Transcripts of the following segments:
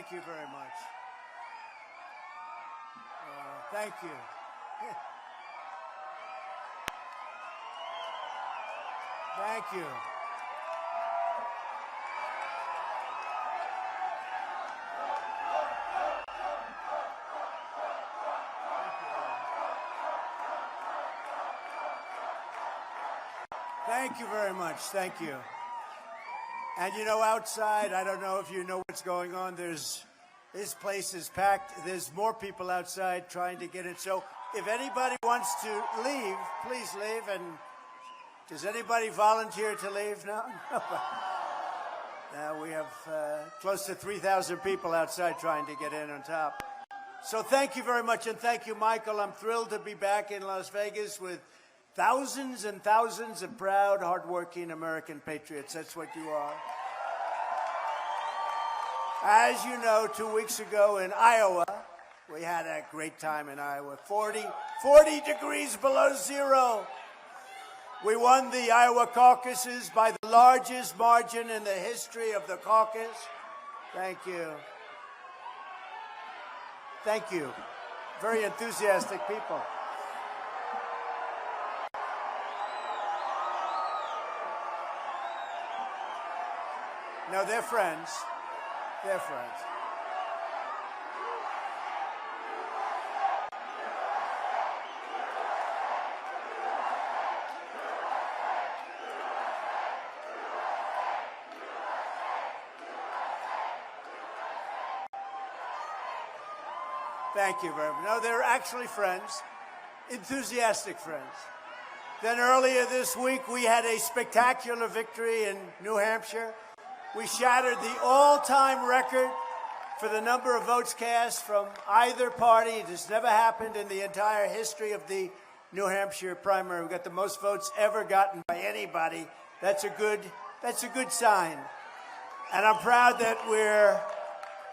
Thank you very much. Thank you. Thank you. Thank you very much. Thank you. And you know, outside, I don't know if you know what's going on. This place is packed. There's more people outside trying to get in. So if anybody wants to leave, please leave. And does anybody volunteer to leave? No? Now we have close to 3,000 people outside trying to get in on top. So thank you very much. And thank you, Michael. I'm thrilled to be back in Las Vegas with thousands and thousands of proud, hardworking American patriots. That's what you are. As you know, 2 weeks ago in Iowa, we had a great time in Iowa. 40 degrees below zero. We won the Iowa caucuses by the largest margin in the history of the caucus. Thank you. Thank you. Very enthusiastic people. No, they're friends. They're friends. Thank you very much. No, they're actually friends, enthusiastic friends. Then earlier this week, we had a spectacular victory in New Hampshire. We shattered the all-time record for the number of votes cast from either party. It has never happened in the entire history of the New Hampshire primary. We got the most votes ever gotten by anybody. That's a good sign. And I'm proud that we're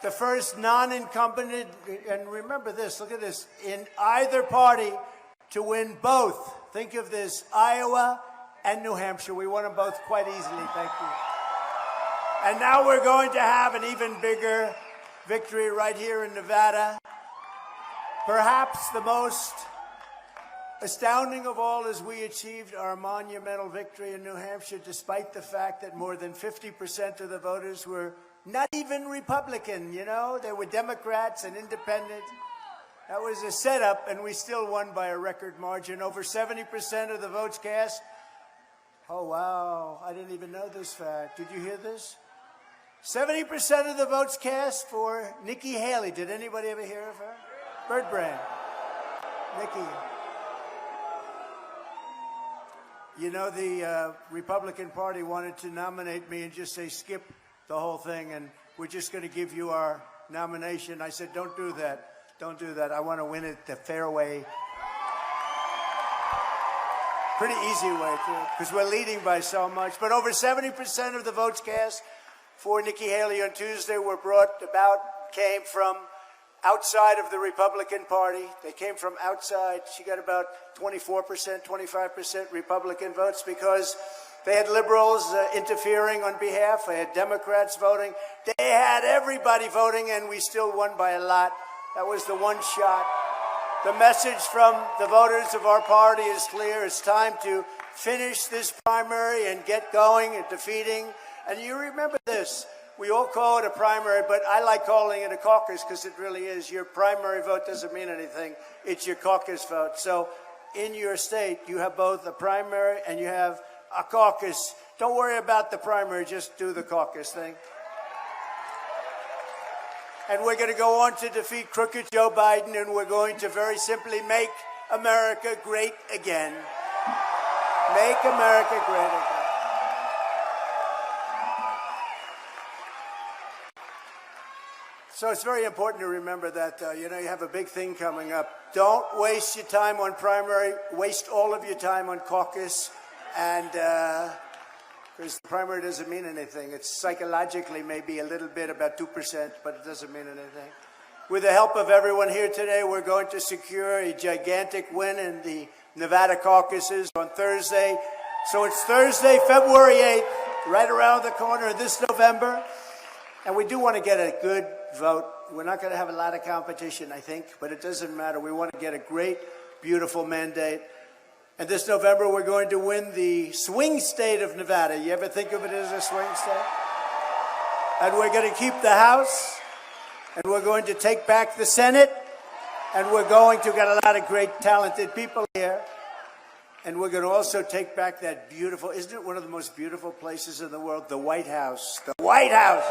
the first non-incumbent, and remember this, look at this, in either party to win both. Think of this, Iowa and New Hampshire. We won them both quite easily, thank you. And now we're going to have an even bigger victory right here in Nevada. Perhaps the most astounding of all is we achieved our monumental victory in New Hampshire despite the fact that more than 50% of the voters were not even Republican, you know? They were Democrats and independent. That was a setup, and we still won by a record margin. Over 70% of the votes cast. Oh, wow. I didn't even know this fact. Did you hear this? 70% of the votes cast for Nikki Haley. Did anybody ever hear of her? Bird Brain. Nikki. You know, the Republican Party wanted to nominate me and just say, skip the whole thing, and we're just going to give you our nomination. I said, don't do that. Don't do that. I want to win it the fair way. Pretty easy way, too, because we're leading by so much. But over 70% of the votes cast for Nikki Haley on Tuesday came from outside of the Republican Party. They came from outside. She got about 24%, 25% Republican votes because they had liberals interfering on behalf. They had Democrats voting. They had everybody voting, and we still won by a lot. That was the one shot. The message from the voters of our party is clear. It's time to finish this primary and get going and defeating. And you remember this. We all call it a primary, but I like calling it a caucus because it really is. Your primary vote doesn't mean anything. It's your caucus vote. So in your state, you have both a primary and you have a caucus. Don't worry about the primary. Just do the caucus thing. And we're going to go on to defeat crooked Joe Biden, and we're going to very simply make America great again. Make America great again. So it's very important to remember that, you have a big thing coming up. Don't waste your time on primary. Waste all of your time on caucus. And because the primary doesn't mean anything. It's psychologically maybe a little bit, about 2%, but it doesn't mean anything. With the help of everyone here today, we're going to secure a gigantic win in the Nevada caucuses on Thursday. So it's Thursday, February 8th, right around the corner this November. And we do want to get a good vote. We're not going to have a lot of competition, I think, but it doesn't matter. We want to get a great, beautiful mandate. And this November, we're going to win the swing state of Nevada. You ever think of it as a swing state? And we're going to keep the House, and we're going to take back the Senate, and we're going to get a lot of great, talented people here. And we're going to also take back that beautiful, isn't it one of the most beautiful places in the world? The White House. The White House!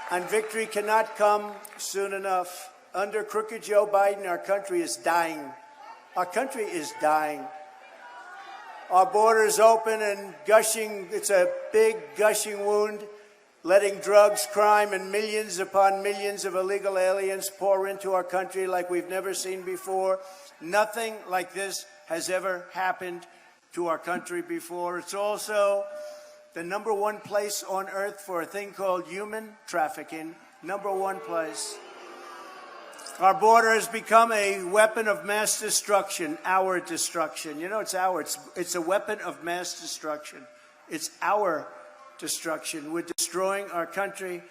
And victory cannot come soon enough. Under crooked Joe Biden, our country is dying. Our country is dying. Our border is open and gushing. It's a big gushing wound, letting drugs, crime, and millions upon millions of illegal aliens pour into our country like we've never seen before. Nothing like this has ever happened to our country before. It's also the #1 place on earth for a thing called human trafficking. #1 place. Our border has become a weapon of mass destruction, our destruction. You know, it's ours. It's a weapon of mass destruction. It's our destruction. We're destroying our country.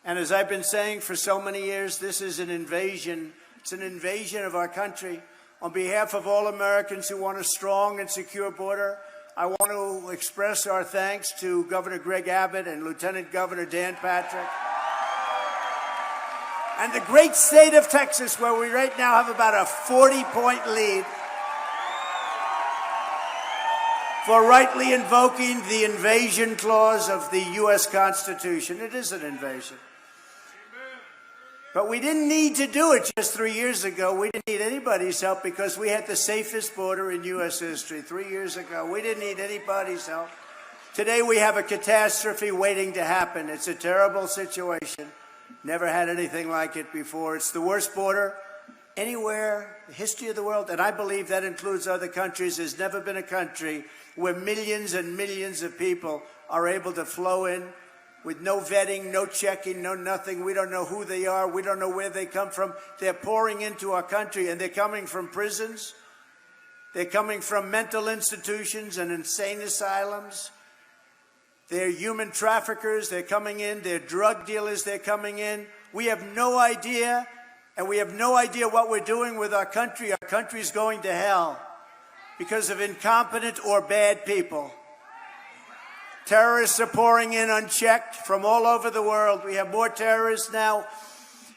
And as I've been saying for so many years, this is an invasion. It's an invasion of our country. On behalf of all Americans who want a strong and secure border, I want to express our thanks to Governor Greg Abbott and Lieutenant Governor Dan Patrick. And the great state of Texas, where we right now have about a 40-point lead, for rightly invoking the invasion clause of the U.S. Constitution. It is an invasion. But we didn't need to do it just 3 years ago. We didn't need anybody's help because we had the safest border in U.S. history 3 years ago. We didn't need anybody's help. Today we have a catastrophe waiting to happen. It's a terrible situation. Never had anything like it before. It's the worst border anywhere in the history of the world, and I believe that includes other countries. There's never been a country where millions and millions of people are able to flow in with no vetting, no checking, no nothing. We don't know who they are. We don't know where they come from. They're pouring into our country, and they're coming from prisons. They're coming from mental institutions and insane asylums. They're human traffickers. They're coming in. They're drug dealers. They're coming in. We have no idea, and we have no idea what we're doing with our country. Our country's going to hell because of incompetent or bad people. Terrorists are pouring in unchecked from all over the world. We have more terrorists now.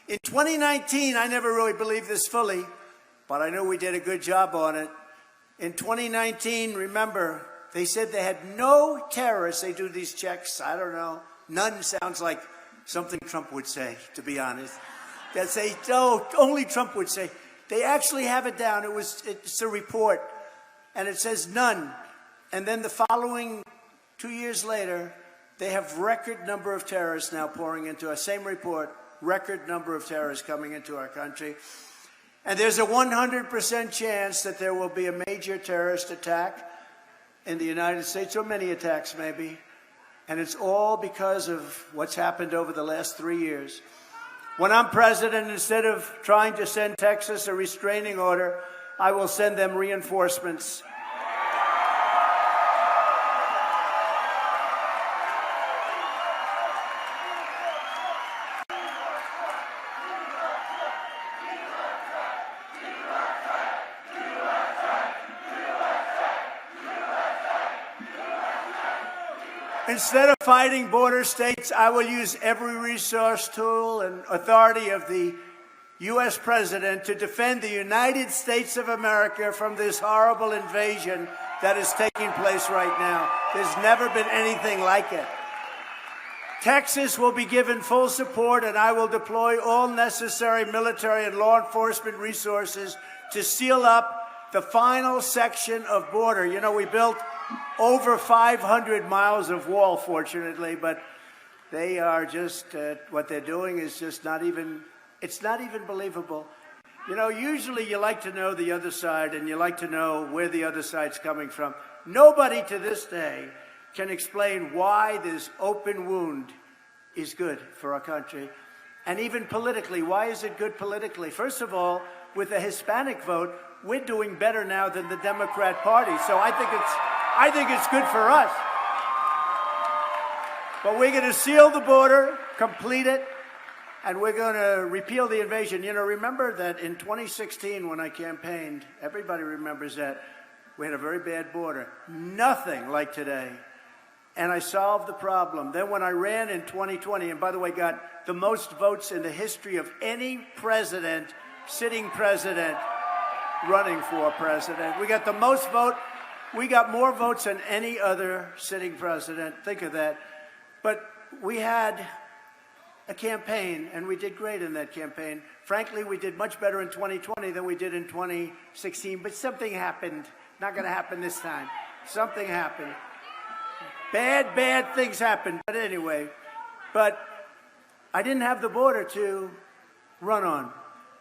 In 2019, I never really believed this fully, but I know we did a good job on it. In 2019, remember, they said they had no terrorists. They do these checks. I don't know. None sounds like something Trump would say, to be honest. That say, no, only Trump would say. They actually have it down. It's a report, and it says none. And then the following 2 years later, they have record number of terrorists now pouring into our same report, record number of terrorists coming into our country. And there's a 100% chance that there will be a major terrorist attack in the United States, or many attacks maybe. And it's all because of what's happened over the last 3 years. When I'm president, instead of trying to send Texas a restraining order, I will send them reinforcements. Instead of fighting border states, I will use every resource, tool, and authority of the U.S. president to defend the United States of America from this horrible invasion that is taking place right now. There's never been anything like it. Texas will be given full support, and I will deploy all necessary military and law enforcement resources to seal up the final section of border. You know, we built over 500 miles of wall, fortunately, but they are just, what they're doing is just not even, it's not even believable. You know, usually you like to know the other side and you like to know where the other side's coming from. Nobody to this day can explain why this open wound is good for our country. And even politically, why is it good politically? First of all, with the Hispanic vote, we're doing better now than the Democrat Party. So I think it's good for us. But we're going to seal the border, complete it, and we're going to repeal the invasion. You know, remember that in 2016 when I campaigned, everybody remembers that, we had a very bad border. Nothing like today. And I solved the problem. Then when I ran in 2020, and by the way, got the most votes in the history of any president, sitting president, running for president. We got the most vote. We got more votes than any other sitting president. Think of that. But we had a campaign, and we did great in that campaign. Frankly, we did much better in 2020 than we did in 2016, but something happened. Not going to happen this time. Something happened. Bad things happened. But anyway, I didn't have the border to run on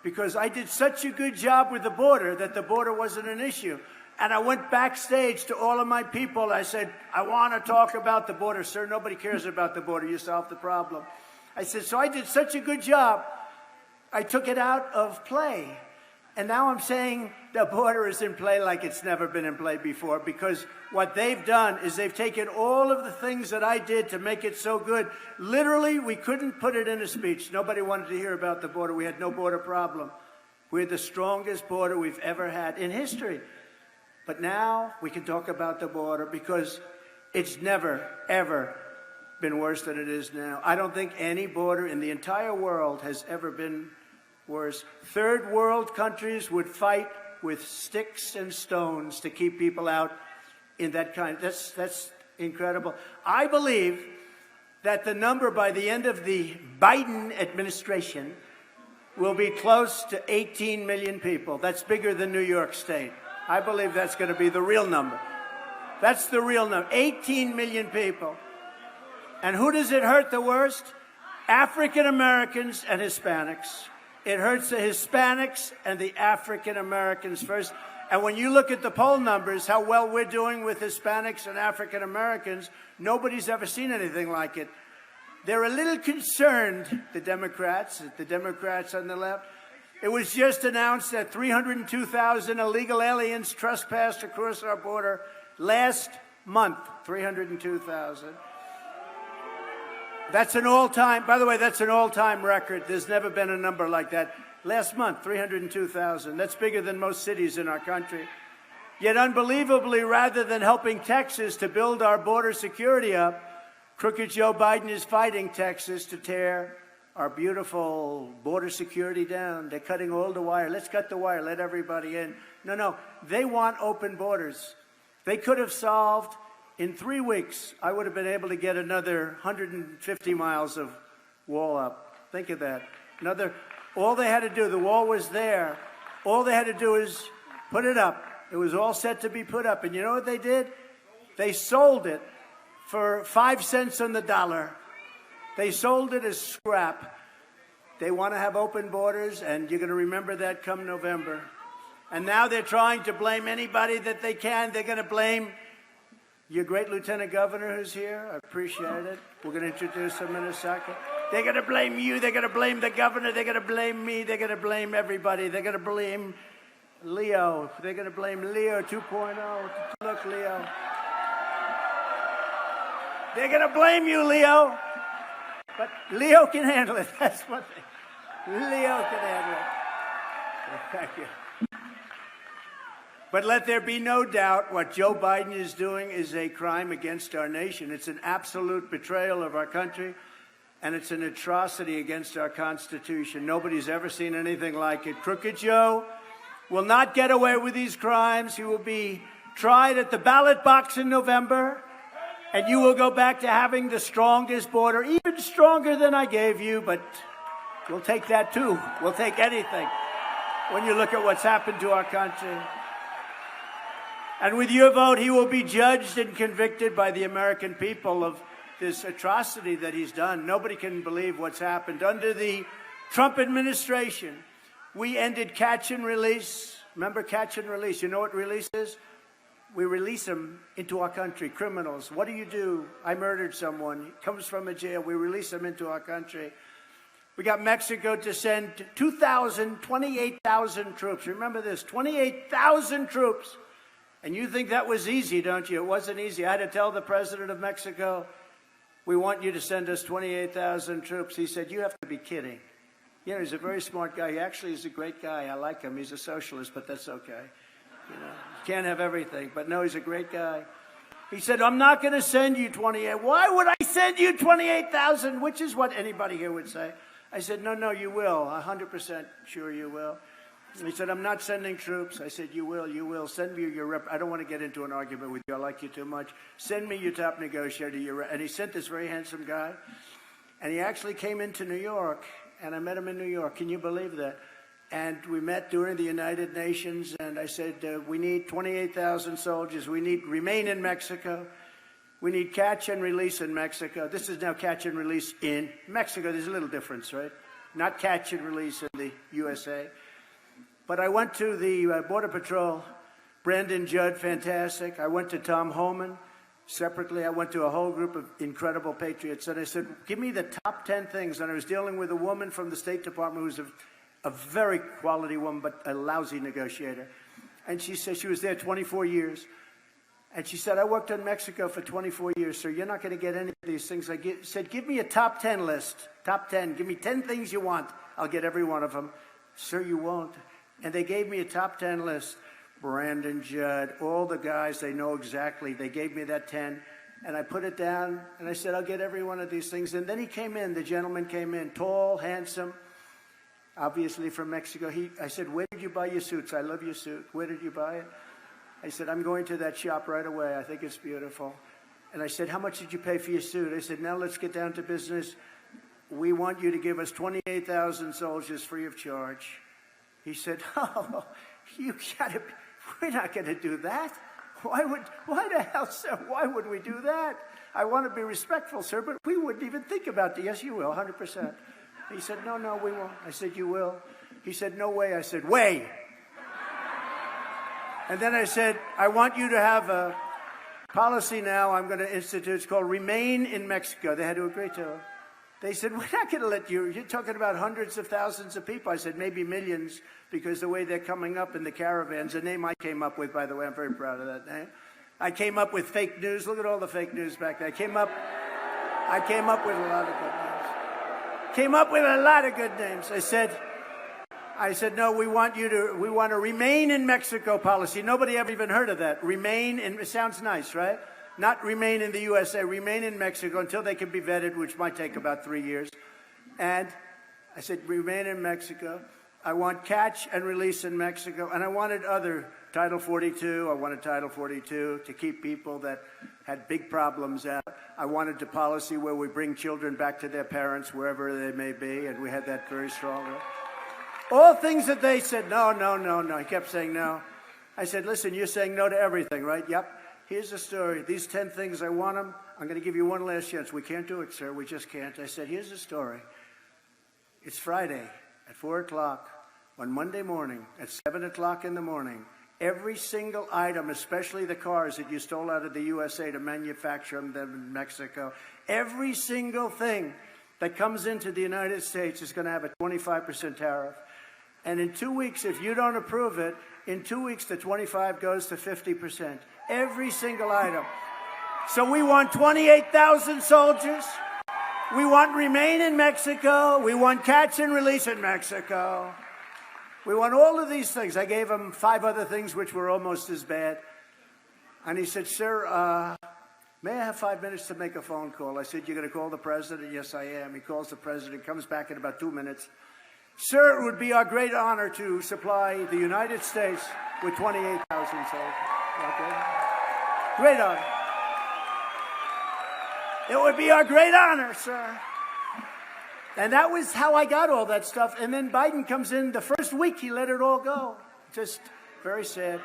because I did such a good job with the border that the border wasn't an issue. And I went backstage to all of my people. I said, I want to talk about the border. Sir, nobody cares about the border. You solved the problem. I said, so I did such a good job, I took it out of play. And now I'm saying the border is in play like it's never been in play before, because what they've done is they've taken all of the things that I did to make it so good. Literally, we couldn't put it in a speech. Nobody wanted to hear about the border. We had no border problem. We had the strongest border we've ever had in history. But now we can talk about the border because it's never, ever been worse than it is now. I don't think any border in the entire world has ever been worse. Third world countries would fight with sticks and stones to keep people out in that kind. That's incredible. I believe that the number by the end of the Biden administration will be close to 18 million people. That's bigger than New York State. I believe that's going to be the real number. That's the real number. 18 million people. And who does it hurt the worst? African Americans and Hispanics. It hurts the Hispanics and the African Americans first. And when you look at the poll numbers, how well we're doing with Hispanics and African Americans, nobody's ever seen anything like it. They're a little concerned, the Democrats on the left. It was just announced that 302,000 illegal aliens trespassed across our border last month, 302,000. That's an all-time, by the way, that's an all-time record. There's never been a number like that. Last month, 302,000. That's bigger than most cities in our country. Yet unbelievably, rather than helping Texas to build our border security up, crooked Joe Biden is fighting Texas to tear our beautiful border security down. They're cutting all the wire. Let's cut the wire, let everybody in. No, they want open borders. They could have solved, in 3 weeks, I would have been able to get another 150 miles of wall up. Think of that. All they had to do, the wall was there. All they had to do is put it up. It was all set to be put up. And you know what they did? They sold it for 5 cents on the dollar. They sold it as scrap. They want to have open borders, and you're going to remember that come November. And now they're trying to blame anybody that they can. They're going to blame your great Lieutenant Governor who's here. I appreciate it. We're going to introduce him in a second. They're going to blame you. They're going to blame the governor. They're going to blame me. They're going to blame everybody. They're going to blame Leo. They're going to blame Leo 2.0. Look, Leo. They're going to blame you, Leo. But Leo can handle it. That's one thing. Leo can handle it. Thank you. But let there be no doubt, what Joe Biden is doing is a crime against our nation. It's an absolute betrayal of our country, and it's an atrocity against our Constitution. Nobody's ever seen anything like it. Crooked Joe will not get away with these crimes. He will be tried at the ballot box in November, and you will go back to having the strongest border, even stronger than I gave you, but we'll take that too. We'll take anything when you look at what's happened to our country. And with your vote, he will be judged and convicted by the American people of this atrocity that he's done. Nobody can believe what's happened. Under the Trump administration, we ended catch and release. Remember catch and release? You know what release is? We release them into our country, criminals. What do? I murdered someone. He comes from a jail. We release them into our country. We got Mexico to send 28,000 troops. Remember this, 28,000 troops. And you think that was easy, don't you? It wasn't easy. I had to tell the president of Mexico, we want you to send us 28,000 troops. He said, you have to be kidding. You know, he's a very smart guy. He actually is a great guy. I like him. He's a socialist, but that's okay. You know, you can't have everything. But no, he's a great guy. He said, I'm not going to send you 28. Why would I send you 28,000? Which is what anybody here would say. I said, no, you will. 100% sure you will. He said, I'm not sending troops. I said, you will. Send me your rep. I don't want to get into an argument with you. I like you too much. Send me your top negotiator. And he sent this very handsome guy. And he actually came into New York. And I met him in New York. Can you believe that? And we met during the United Nations. And I said, we need 28,000 soldiers. We need remain in Mexico. We need catch and release in Mexico. This is now catch and release in Mexico. There's a little difference, right? Not catch and release in the USA. But I went to the Border Patrol, Brandon Judd, fantastic. I went to Tom Homan separately. I went to a whole group of incredible patriots. And I said, give me the top 10 things. And I was dealing with a woman from the State Department who's a very quality woman, but a lousy negotiator. And she said she was there 24 years. And she said, I worked in Mexico for 24 years, sir. You're not going to get any of these things. I said, give me a top 10 list. Top 10. Give me 10 things you want. I'll get every one of them. Sir, you won't. And they gave me a top 10 list. Brandon Judd, all the guys, they know exactly. They gave me that 10. And I put it down, and I said, I'll get every one of these things. And then he came in. The gentleman came in, tall, handsome, obviously from Mexico. I said, where did you buy your suits? I love your suit. Where did you buy it? I said, I'm going to that shop right away. I think it's beautiful. And I said, how much did you pay for your suit? I said, now let's get down to business. We want you to give us 28,000 soldiers free of charge. He said, oh, you gotta be, we're not going to do that. Why the hell, sir? Why would we do that? I want to be respectful, sir, but we wouldn't even think about that. Yes, you will, 100%. He said, no, we won't. I said, you will. He said, no way. I said, way. And then I said, I want you to have a policy now I'm going to institute. It's called Remain in Mexico. They had to agree to it. They said, we're not going to let you. You're talking about hundreds of thousands of people. I said, maybe millions, because the way they're coming up in the caravans, a name I came up with, by the way, I'm very proud of that name. I came up with fake news. Look at all the fake news back there. I came up with a lot of good names. I said, no, we want a remain in Mexico policy. Nobody ever even heard of that. Remain in, it sounds nice, right? Not remain in the USA, remain in Mexico until they can be vetted, which might take about 3 years. And I said, remain in Mexico. I want catch and release in Mexico. And I wanted other Title 42. I wanted Title 42 to keep people that had big problems out. I wanted a policy where we bring children back to their parents, wherever they may be, and we had that very strongly. All things that they said, no. He kept saying no. I said, listen, you're saying no to everything, right? Yep. Here's the story. These 10 things, I want them. I'm going to give you one last chance. We can't do it, sir. We just can't. I said, here's the story. It's Friday at 4 o'clock on Monday morning at 7 o'clock in the morning. Every single item, especially the cars that you stole out of the USA to manufacture them in Mexico, every single thing that comes into the United States is going to have a 25% tariff. And in 2 weeks, if you don't approve it, in 2 weeks, the 25 goes to 50%. Every single item. So we want 28,000 soldiers. We want remain in Mexico. We want catch and release in Mexico. We want all of these things. I gave him 5 other things which were almost as bad. And he said, sir, may I have 5 minutes to make a phone call? I said, you're going to call the president? Yes, I am. He calls the president, comes back in about 2 minutes. Sir, it would be our great honor to supply the United States with 28,000 soldiers. Okay? Great honor. It would be our great honor, sir. And that was how I got all that stuff. And then Biden comes in. The first week, he let it all go. Just very sad.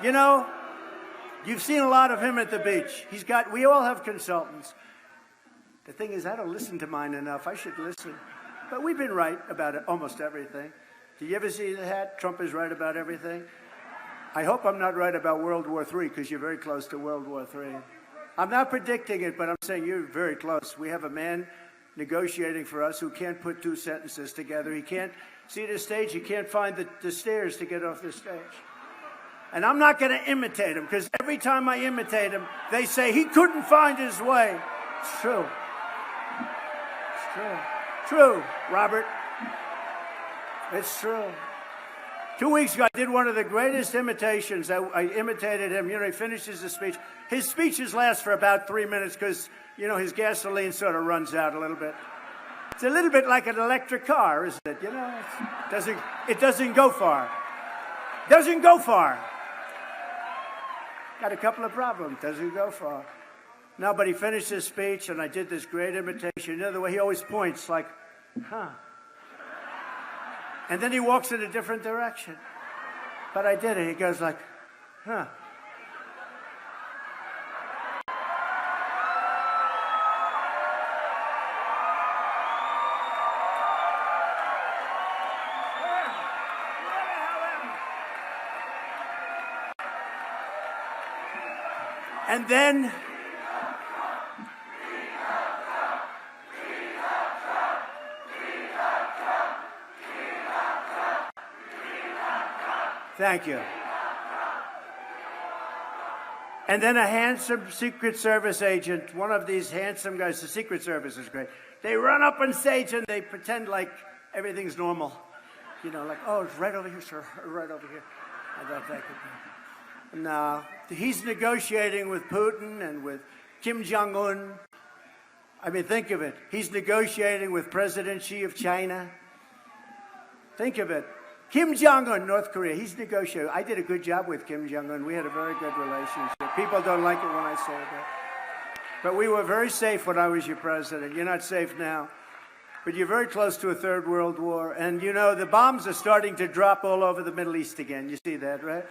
You know, you've seen a lot of him at the beach. We all have consultants. The thing is, I don't listen to mine enough. I should listen. But we've been right about it, almost everything. Do you ever see the hat? Trump is right about everything. I hope I'm not right about World War III, because you're very close to World War III. I'm not predicting it, but I'm saying you're very close. We have a man negotiating for us who can't put 2 sentences together. He can't see the stage. He can't find the stairs to get off the stage. And I'm not going to imitate him, because every time I imitate him, they say he couldn't find his way. It's true. true. True, Robert. It's true. 2 weeks ago, I did one of the greatest imitations. I imitated him. You know, he finishes the speech. His speeches last for about 3 minutes because, you know, his gasoline sort of runs out a little bit. It's a little bit like an electric car, isn't it? You know, it doesn't go far. Doesn't go far. Got a couple of problems. Doesn't go far. No, but he finished his speech, and I did this great imitation. You know, the way he always points, like, huh. And then he walks in a different direction. But I did it. He goes like, huh. And then thank you. And then a handsome Secret Service agent, one of these handsome guys, the Secret Service is great. They run up on stage and they pretend like everything's normal. You know, like, oh, it's right over here, sir, right over here. I thought that could be. No, he's negotiating with Putin and with Kim Jong-un. I mean, think of it. He's negotiating with President Xi of China. Think of it. Kim Jong-un, North Korea, he's negotiating. I did a good job with Kim Jong-un. We had a very good relationship. People don't like it when I say that. But we were very safe when I was your president. You're not safe now. But you're very close to a third world war. And, you know, the bombs are starting to drop all over the Middle East again. You see that, right?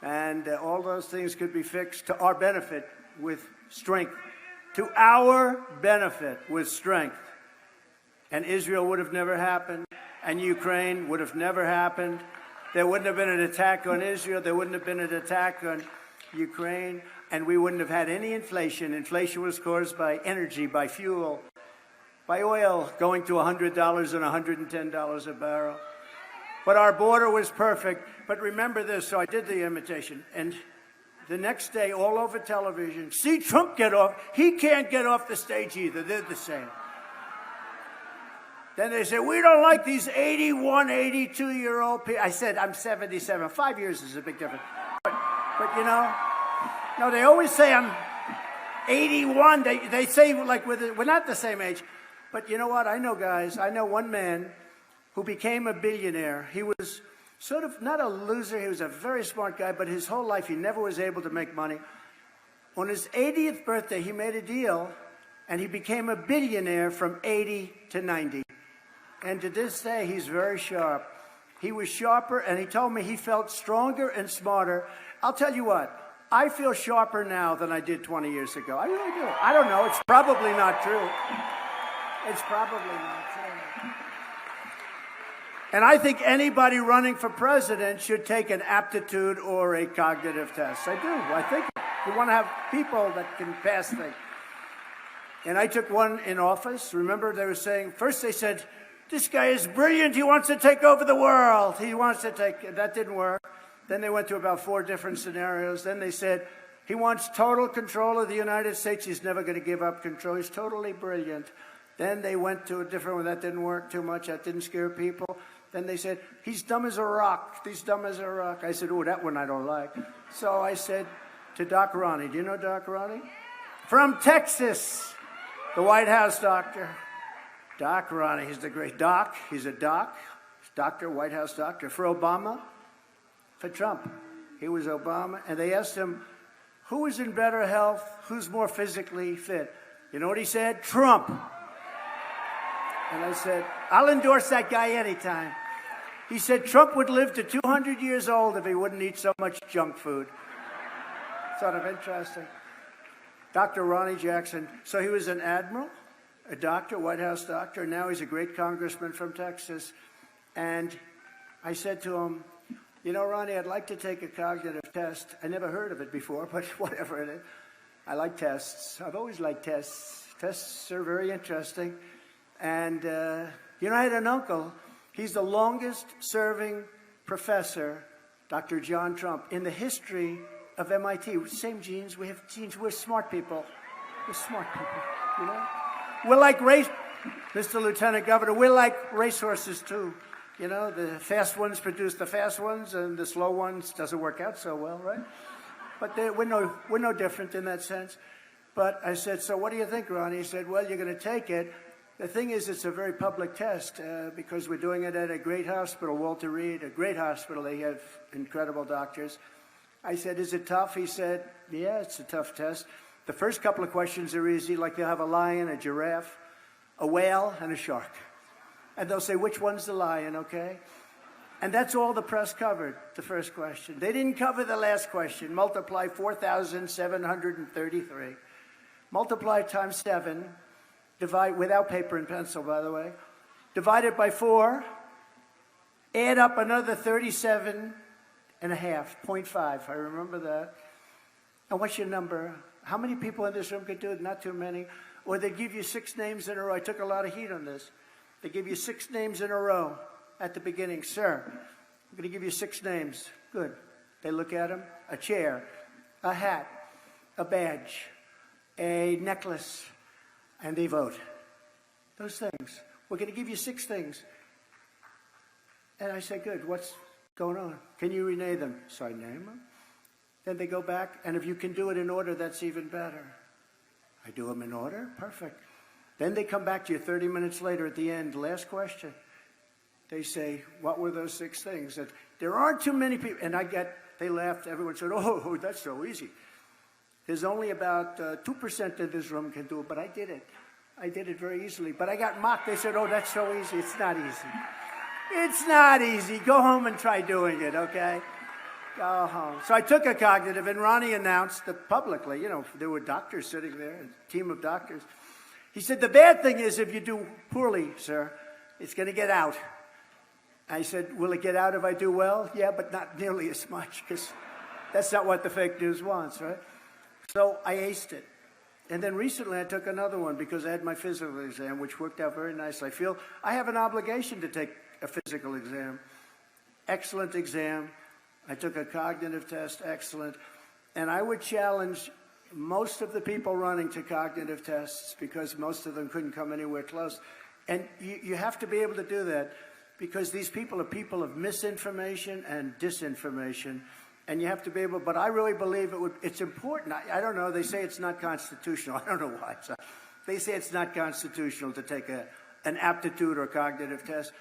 And all those things could be fixed to our benefit with strength. To our benefit with strength. And Israel would have never happened. And Ukraine would have never happened. There wouldn't have been an attack on Israel. There wouldn't have been an attack on Ukraine. And we wouldn't have had any inflation. Inflation was caused by energy, by fuel, by oil going to $100 and $110 a barrel. But our border was perfect. But remember this, so I did the imitation. And the next day, all over television, see Trump get off. He can't get off the stage either. They're the same. Then they said, we don't like these 81, 82-year-old people. I said, I'm 77. 5 years is a big difference. But you know, no, they always say I'm 81. They say, like, we're not the same age. But you know what? I know guys. I know one man who became a billionaire. He was sort of not a loser. He was a very smart guy, but his whole life he never was able to make money. On his 80th birthday, he made a deal, and he became a billionaire from 80 to 90. And to this day, he's very sharp. He was sharper, and he told me he felt stronger and smarter. I'll tell you what, I feel sharper now than I did 20 years ago. I really do. I don't know. It's probably not true. It's probably not true. And I think anybody running for president should take an aptitude or a cognitive test. I do. I think you want to have people that can pass things. And I took one in office. Remember, they were saying, first they said, this guy is brilliant. He wants to take over the world. He wants to take, that didn't work. Then they went to about 4 different scenarios. Then they said, he wants total control of the United States. He's never going to give up control. He's totally brilliant. Then they went to a different one. That didn't work too much. That didn't scare people. Then they said, he's dumb as a rock. He's dumb as a rock. I said, oh, that one I don't like. So I said to Doc Ronnie, do you know Doc Ronnie? From Texas, the White House doctor. Doc Ronnie, he's the great doc. He's a doc, doctor, White House doctor. For Obama, for Trump, he was Obama. And they asked him, who is in better health? Who's more physically fit? You know what he said? Trump. And I said, I'll endorse that guy anytime. He said Trump would live to 200 years old if he wouldn't eat so much junk food. Sort of interesting. Dr. Ronnie Jackson. So he was an admiral, a doctor, White House doctor. Now he's a great congressman from Texas. And I said to him, you know, Ronnie, I'd like to take a cognitive test. I never heard of it before, but whatever it is. I like tests. I've always liked tests. Tests are very interesting. And, you know, I had an uncle. He's the longest-serving professor, Dr. John Trump, in the history of MIT. Same genes. We have genes. We're smart people. We're smart people, you know? We're like Mr. Lieutenant Governor, we're like racehorses too. You know, the fast ones produce the fast ones, and the slow ones doesn't work out so well, right? But we're no different in that sense. But I said, so what do you think, Ronnie? He said, well, you're going to take it. The thing is, it's a very public test because we're doing it at a great hospital, Walter Reed, a great hospital. They have incredible doctors. I said, is it tough? He said, yeah, it's a tough test. The first couple of questions are easy, like they'll have a lion, a giraffe, a whale, and a shark. And they'll say, which one's the lion, okay? And that's all the press covered, the first question. They didn't cover the last question. Multiply 4,733. Multiply times 7. Divide, without paper and pencil, by the way. Divide it by 4. Add up another 37 and a half, 0.5. I remember that. And what's your number? How many people in this room could do it? Not too many. Or they give you 6 names in a row. I took a lot of heat on this. They give you 6 names in a row at the beginning. Sir, I'm going to give you 6 names. Good. They look at them. A chair, a hat, a badge, a necklace, and they vote. Those things. We're going to give you 6 things. And I say, good, what's going on? Can you rename them? So I name them. Then they go back, and if you can do it in order, that's even better. I do them in order, perfect. Then they come back to you 30 minutes later at the end, last question. They say, what were those 6 things? That there aren't too many people, and they laughed, everyone said, oh, that's so easy. There's only about 2% of this room can do it, but I did it. I did it very easily, but I got mocked. They said, oh, that's so easy. It's not easy. It's not easy. Go home and try doing it, okay? Go home. So I took a cognitive, and Ronnie announced that publicly, you know, there were doctors sitting there, a team of doctors. He said, the bad thing is if you do poorly, sir, it's going to get out. I said, will it get out if I do well? Yeah, but not nearly as much, because that's not what the fake news wants, right? So I aced it. And then recently I took another one because I had my physical exam, which worked out very nicely. I feel I have an obligation to take a physical exam. Excellent exam. I took a cognitive test, excellent. And I would challenge most of the people running to cognitive tests because most of them couldn't come anywhere close. And you have to be able to do that because these people are people of misinformation and disinformation. And you have to be able, but I really believe it's important. I don't know, they say it's not constitutional. I don't know why. So they say it's not constitutional to take an aptitude or cognitive test.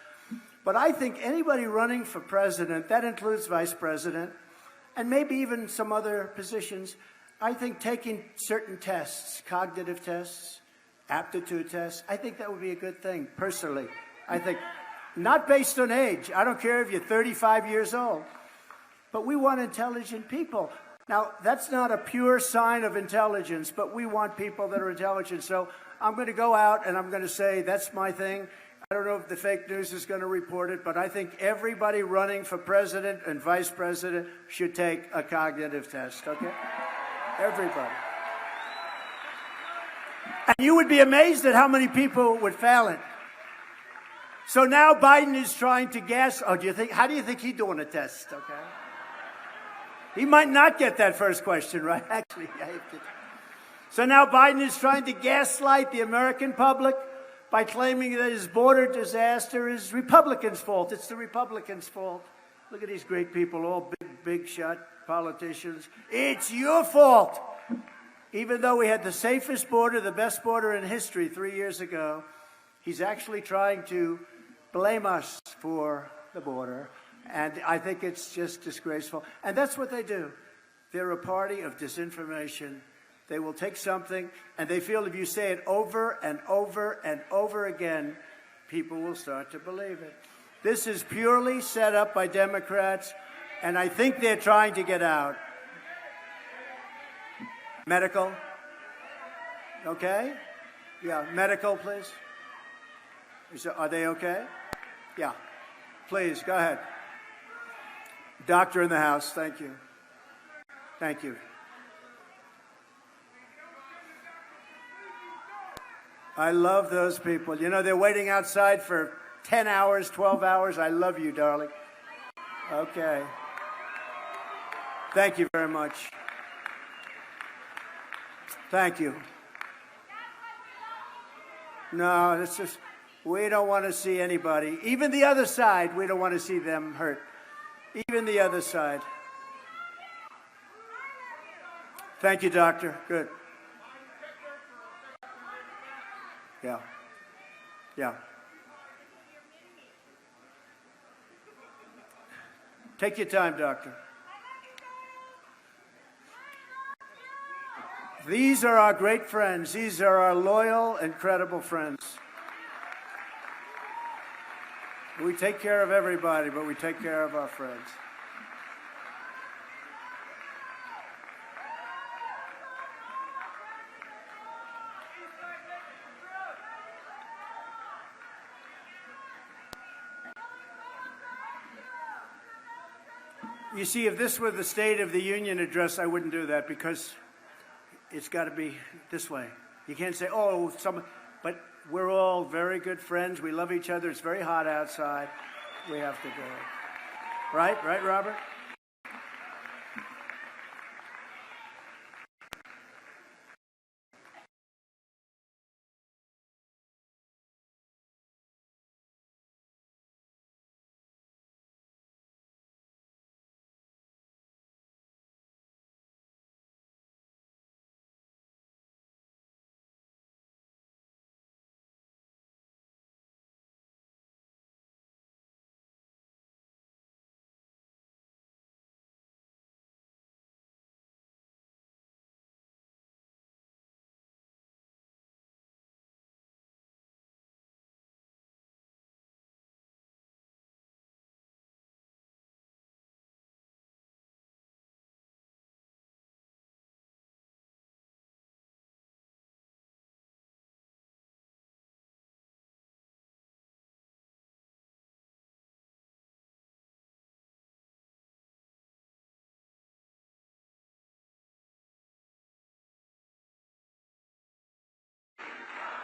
But I think anybody running for president, that includes vice president, and maybe even some other positions, I think taking certain tests, cognitive tests, aptitude tests, I think that would be a good thing, personally. I think, not based on age. I don't care if you're 35 years old. But we want intelligent people. Now, that's not a pure sign of intelligence, but we want people that are intelligent. So I'm going to go out and I'm going to say, that's my thing. I don't know if the fake news is going to report it, but I think everybody running for president and vice president should take a cognitive test, okay? Everybody. And you would be amazed at how many people would fail it. So now Biden is trying to guess. Oh, how do you think he's doing a test, okay? He might not get that first question right, actually. So now Biden is trying to gaslight the American public by claiming that his border disaster is Republicans' fault. It's the Republicans' fault. Look at these great people, all big shot politicians. It's your fault. Even though we had the safest border, the best border in history 3 years ago, he's actually trying to blame us for the border. And I think it's just disgraceful. And that's what they do. They're a party of disinformation. They will take something, and they feel if you say it over and over and over again, people will start to believe it. This is purely set up by Democrats, and I think they're trying to get out. Medical? Okay? Yeah, medical, please. Are they okay? Yeah. Please, go ahead. Doctor in the house, thank you. Thank you. I love those people. You know, they're waiting outside for 10 hours, 12 hours. I love you, darling. Okay. Thank you very much. Thank you. No, it's just, we don't want to see anybody. Even the other side, we don't want to see them hurt. Even the other side. Thank you, doctor. Good. Yeah. Yeah. Take your time, doctor. These are our great friends. These are our loyal and credible friends. We take care of everybody, but we take care of our friends. You see, if this were the State of the Union address, I wouldn't do that because it's got to be this way. You can't say, oh, but we're all very good friends. We love each other. It's very hot outside. We have to do it. Right? Right, Robert?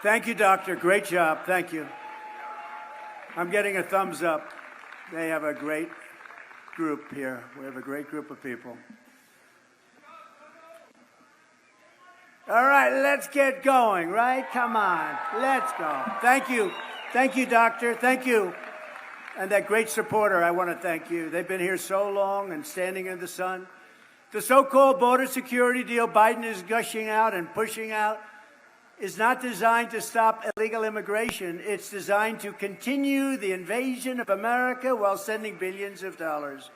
Thank you, doctor. Great job. Thank you. I'm getting a thumbs up. They have a great group here. We have a great group of people. All right, let's get going, right? Come on. Let's go. Thank you. Thank you, doctor. Thank you. And that great supporter, I want to thank you. They've been here so long and standing in the sun. The so-called border security deal Biden is gushing out and pushing out is not designed to stop illegal immigration. It's designed to continue the invasion of America while sending billions of dollars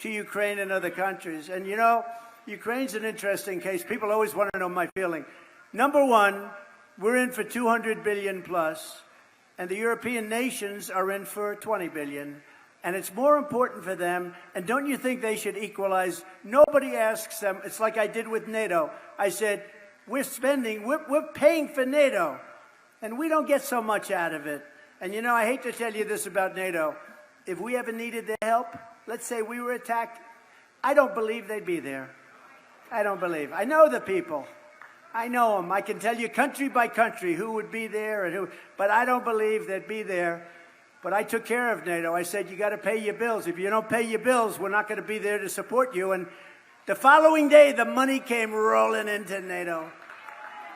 to Ukraine and other countries. And you know, Ukraine's an interesting case. People always want to know my feeling. Number one, we're in for 200 billion plus, and the European nations are in for 20 billion. And it's more important for them. And don't you think they should equalize? Nobody asks them. It's like I did with NATO. I said, we're paying for NATO, and we don't get so much out of it. And you know, I hate to tell you this about NATO. If we ever needed their help, let's say we were attacked, I don't believe they'd be there. I don't believe. I know the people. I know them. I can tell you country by country who would be there and who, but I don't believe they'd be there. But I took care of NATO. I said, you got to pay your bills. If you don't pay your bills, we're not going to be there to support you. And the following day, the money came rolling into NATO.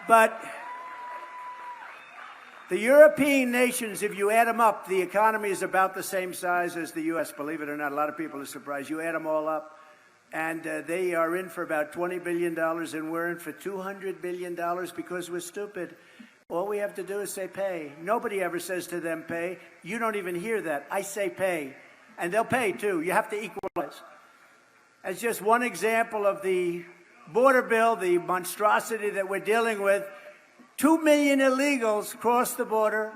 But the European nations, if you add them up, the economy is about the same size as the U.S., believe it or not. A lot of people are surprised. You add them all up, and they are in for about $20 billion, and we're in for $200 billion because we're stupid. All we have to do is say pay. Nobody ever says to them pay. You don't even hear that. I say pay, and they'll pay, too. You have to equalize. As just one example of the border bill, the monstrosity that we're dealing with, 2 million illegals cross the border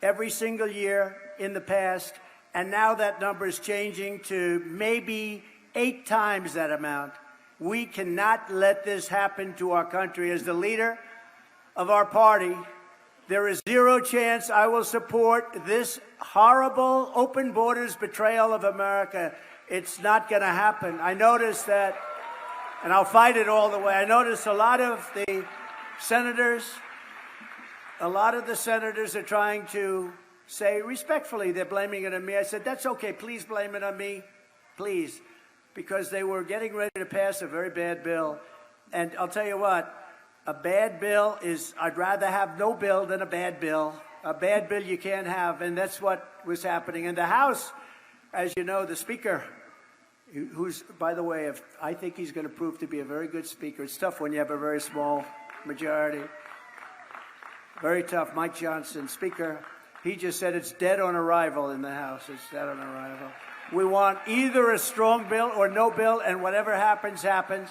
every single year in the past, and now that number is changing to maybe 8 times that amount. We cannot let this happen to our country. As the leader of our party, there is zero chance I will support this horrible open borders betrayal of America. It's not going to happen. I noticed that, and I'll fight it all the way. I noticed a lot of the senators are trying to say respectfully, they're blaming it on me. I said, that's okay. Please blame it on me. Please. Because they were getting ready to pass a very bad bill. And I'll tell you what, A bad bill is, I'd rather have no bill than a bad bill. A bad bill you can't have, and that's what was happening. In the House, as you know, the Speaker, who's, by the way, I think he's going to prove to be a very good Speaker. It's tough when you have a very small majority. Very tough. Mike Johnson, Speaker, he just said it's dead on arrival in the House. It's dead on arrival. We want either a strong bill or no bill, and whatever happens, happens.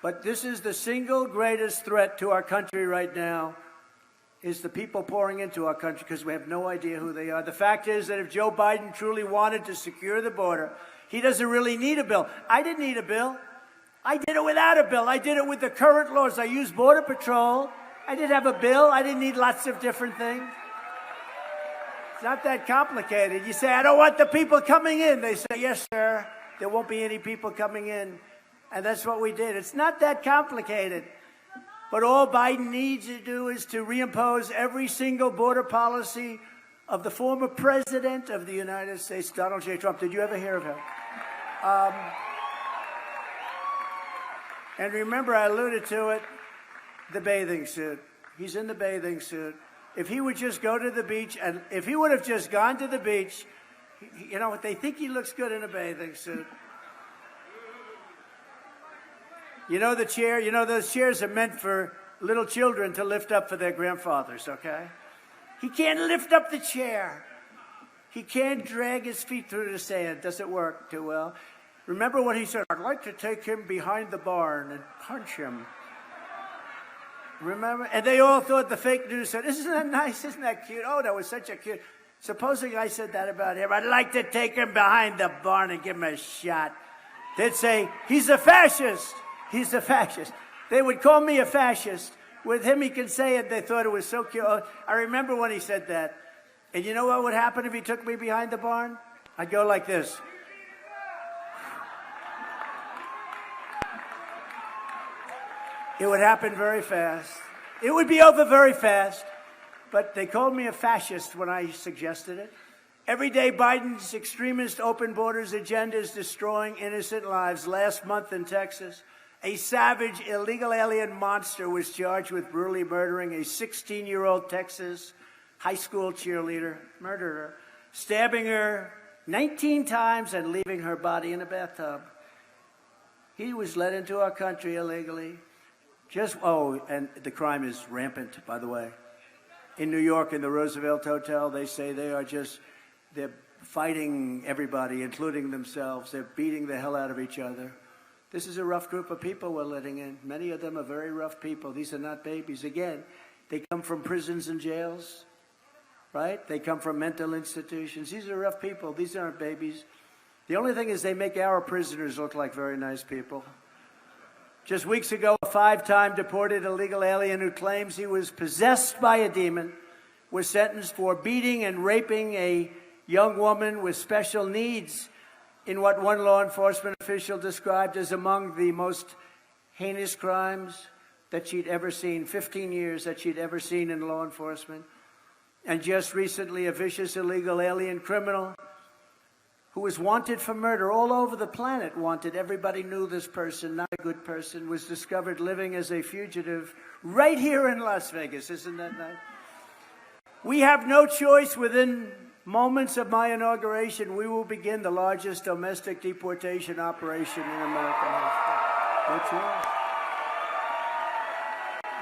But this is the single greatest threat to our country right now, is the people pouring into our country, because we have no idea who they are. The fact is that if Joe Biden truly wanted to secure the border, he doesn't really need a bill. I didn't need a bill. I did it without a bill. I did it with the current laws. I used Border Patrol. I didn't have a bill. I didn't need lots of different things. It's not that complicated. You say, I don't want the people coming in. They say, yes, sir. There won't be any people coming in. And that's what we did. It's not that complicated. But all Biden needs to do is to reimpose every single border policy of the former president of the United States, Donald J. Trump. Did you ever hear of him? And remember, I alluded to it, the bathing suit. He's in the bathing suit. If he would just go to the beach, and if he would have just gone to the beach, you know what, they think he looks good in a bathing suit. You know the chair, you know those chairs are meant for little children to lift up for their grandfathers, okay? He can't lift up the chair. He can't drag his feet through the sand. Doesn't work too well. Remember when he said, I'd like to take him behind the barn and punch him. Remember? And they all thought, the fake news said, isn't that nice? Isn't that cute? Oh, that was such a cute. Supposing I said that about him, I'd like to take him behind the barn and give him a shot. They'd say, he's a fascist. He's a fascist. They would call me a fascist. With him, he can say it. They thought it was so cute. I remember when he said that. And you know what would happen if he took me behind the barn? I'd go like this. It would happen very fast. It would be over very fast. But they called me a fascist when I suggested it. Every day, Biden's extremist open borders agenda is destroying innocent lives. Last month in Texas, a savage illegal alien monster was charged with brutally murdering a 16-year-old Texas high school cheerleader, murdered her, stabbing her 19 times and leaving her body in a bathtub. He was let into our country illegally. And the crime is rampant, by the way. In New York, in the Roosevelt Hotel, they say they're fighting everybody, including themselves. They're beating the hell out of each other. This is a rough group of people we're letting in. Many of them are very rough people. These are not babies. Again, they come from prisons and jails, right? They come from mental institutions. These are rough people. These aren't babies. The only thing is they make our prisoners look like very nice people. Just weeks ago, a 5-time deported illegal alien who claims he was possessed by a demon was sentenced for beating and raping a young woman with special needs in what one law enforcement official described as among the most heinous crimes that she'd ever seen, 15 years that she'd ever seen in law enforcement. And just recently, a vicious illegal alien criminal who was wanted for murder all over the planet, wanted. Everybody knew this person, not a good person, was discovered living as a fugitive right here in Las Vegas. Isn't that nice? We have no choice. Within moments of my inauguration, we will begin the largest domestic deportation operation in American history. No choice.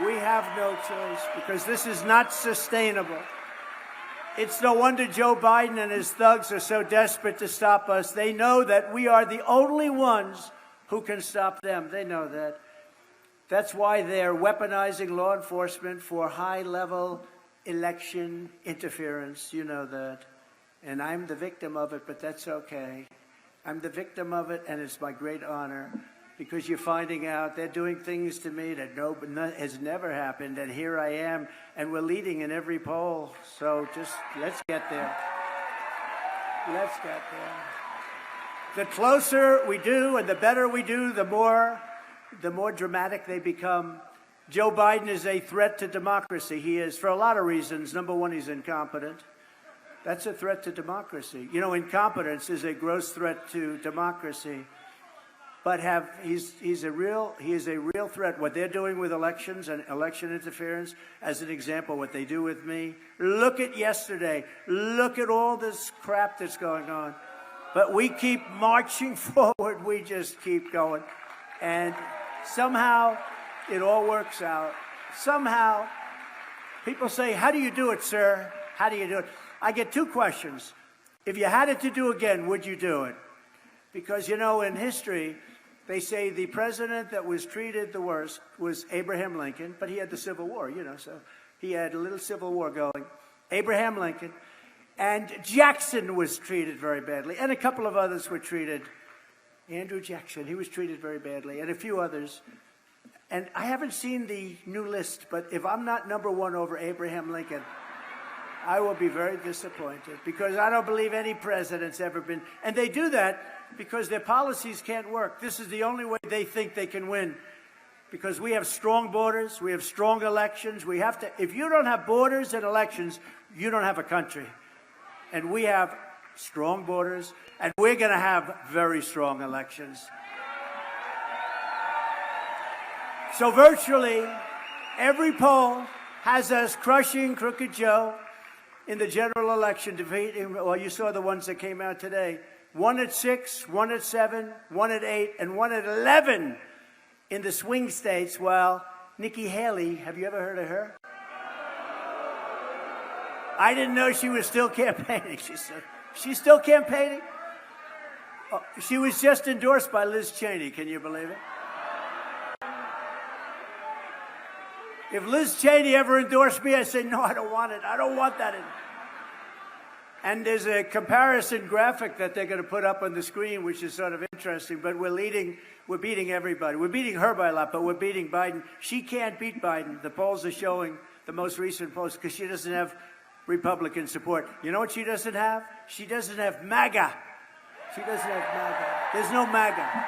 We have no choice because this is not sustainable. It's no wonder Joe Biden and his thugs are so desperate to stop us. They know that we are the only ones who can stop them. They know that. That's why they're weaponizing law enforcement for high-level election interference. You know that. And I'm the victim of it, but that's okay. I'm the victim of it, and it's my great honor because you're finding out they're doing things to me that has never happened, and here I am, and we're leading in every poll. So just let's get there. Let's get there. The closer we do and the better we do, the more dramatic they become. Joe Biden is a threat to democracy. He is, for a lot of reasons. Number one, he's incompetent. That's a threat to democracy. You know, incompetence is a gross threat to democracy. but he is a real threat. What they're doing with elections and election interference, as an example, what they do with me. Look at yesterday. Look at all this crap that's going on. But we keep marching forward. We just keep going. And somehow it all works out. Somehow people say, how do you do it, sir? How do you do it? I get two questions. If you had it to do again, would you do it? Because, you know, in history, they say the president that was treated the worst was Abraham Lincoln, but he had the Civil War, you know, so he had a little Civil War going. Abraham Lincoln. And Jackson was treated very badly, and a couple of others were treated. Andrew Jackson, he was treated very badly, and a few others. And I haven't seen the new list, but if I'm not number one over Abraham Lincoln, I will be very disappointed, because I don't believe any president's ever been. And they do that because their policies can't work. This is the only way they think they can win, because we have strong borders, we have strong elections. We have to. If you don't have borders and elections, you don't have a country. And we have strong borders, and we're going to have very strong elections. So virtually every poll has us crushing Crooked Joe in the general election, defeating, well, you saw the ones that came out today. 1 at 6, 1 at 7, 1 at 8, and 1 at 11 in the swing states. Well, Nikki Haley, have you ever heard of her? I didn't know she was still campaigning. She said, she's still campaigning? Oh, she was just endorsed by Liz Cheney. Can you believe it? If Liz Cheney ever endorsed me, I say, no, I don't want it. I don't want that. And there's a comparison graphic that they're going to put up on the screen, which is sort of interesting. But we're beating everybody. We're beating her by a lot, but we're beating Biden. She can't beat Biden. The polls are showing, the most recent polls, because she doesn't have Republican support. You know what she doesn't have? She doesn't have MAGA. She doesn't have MAGA. There's no MAGA.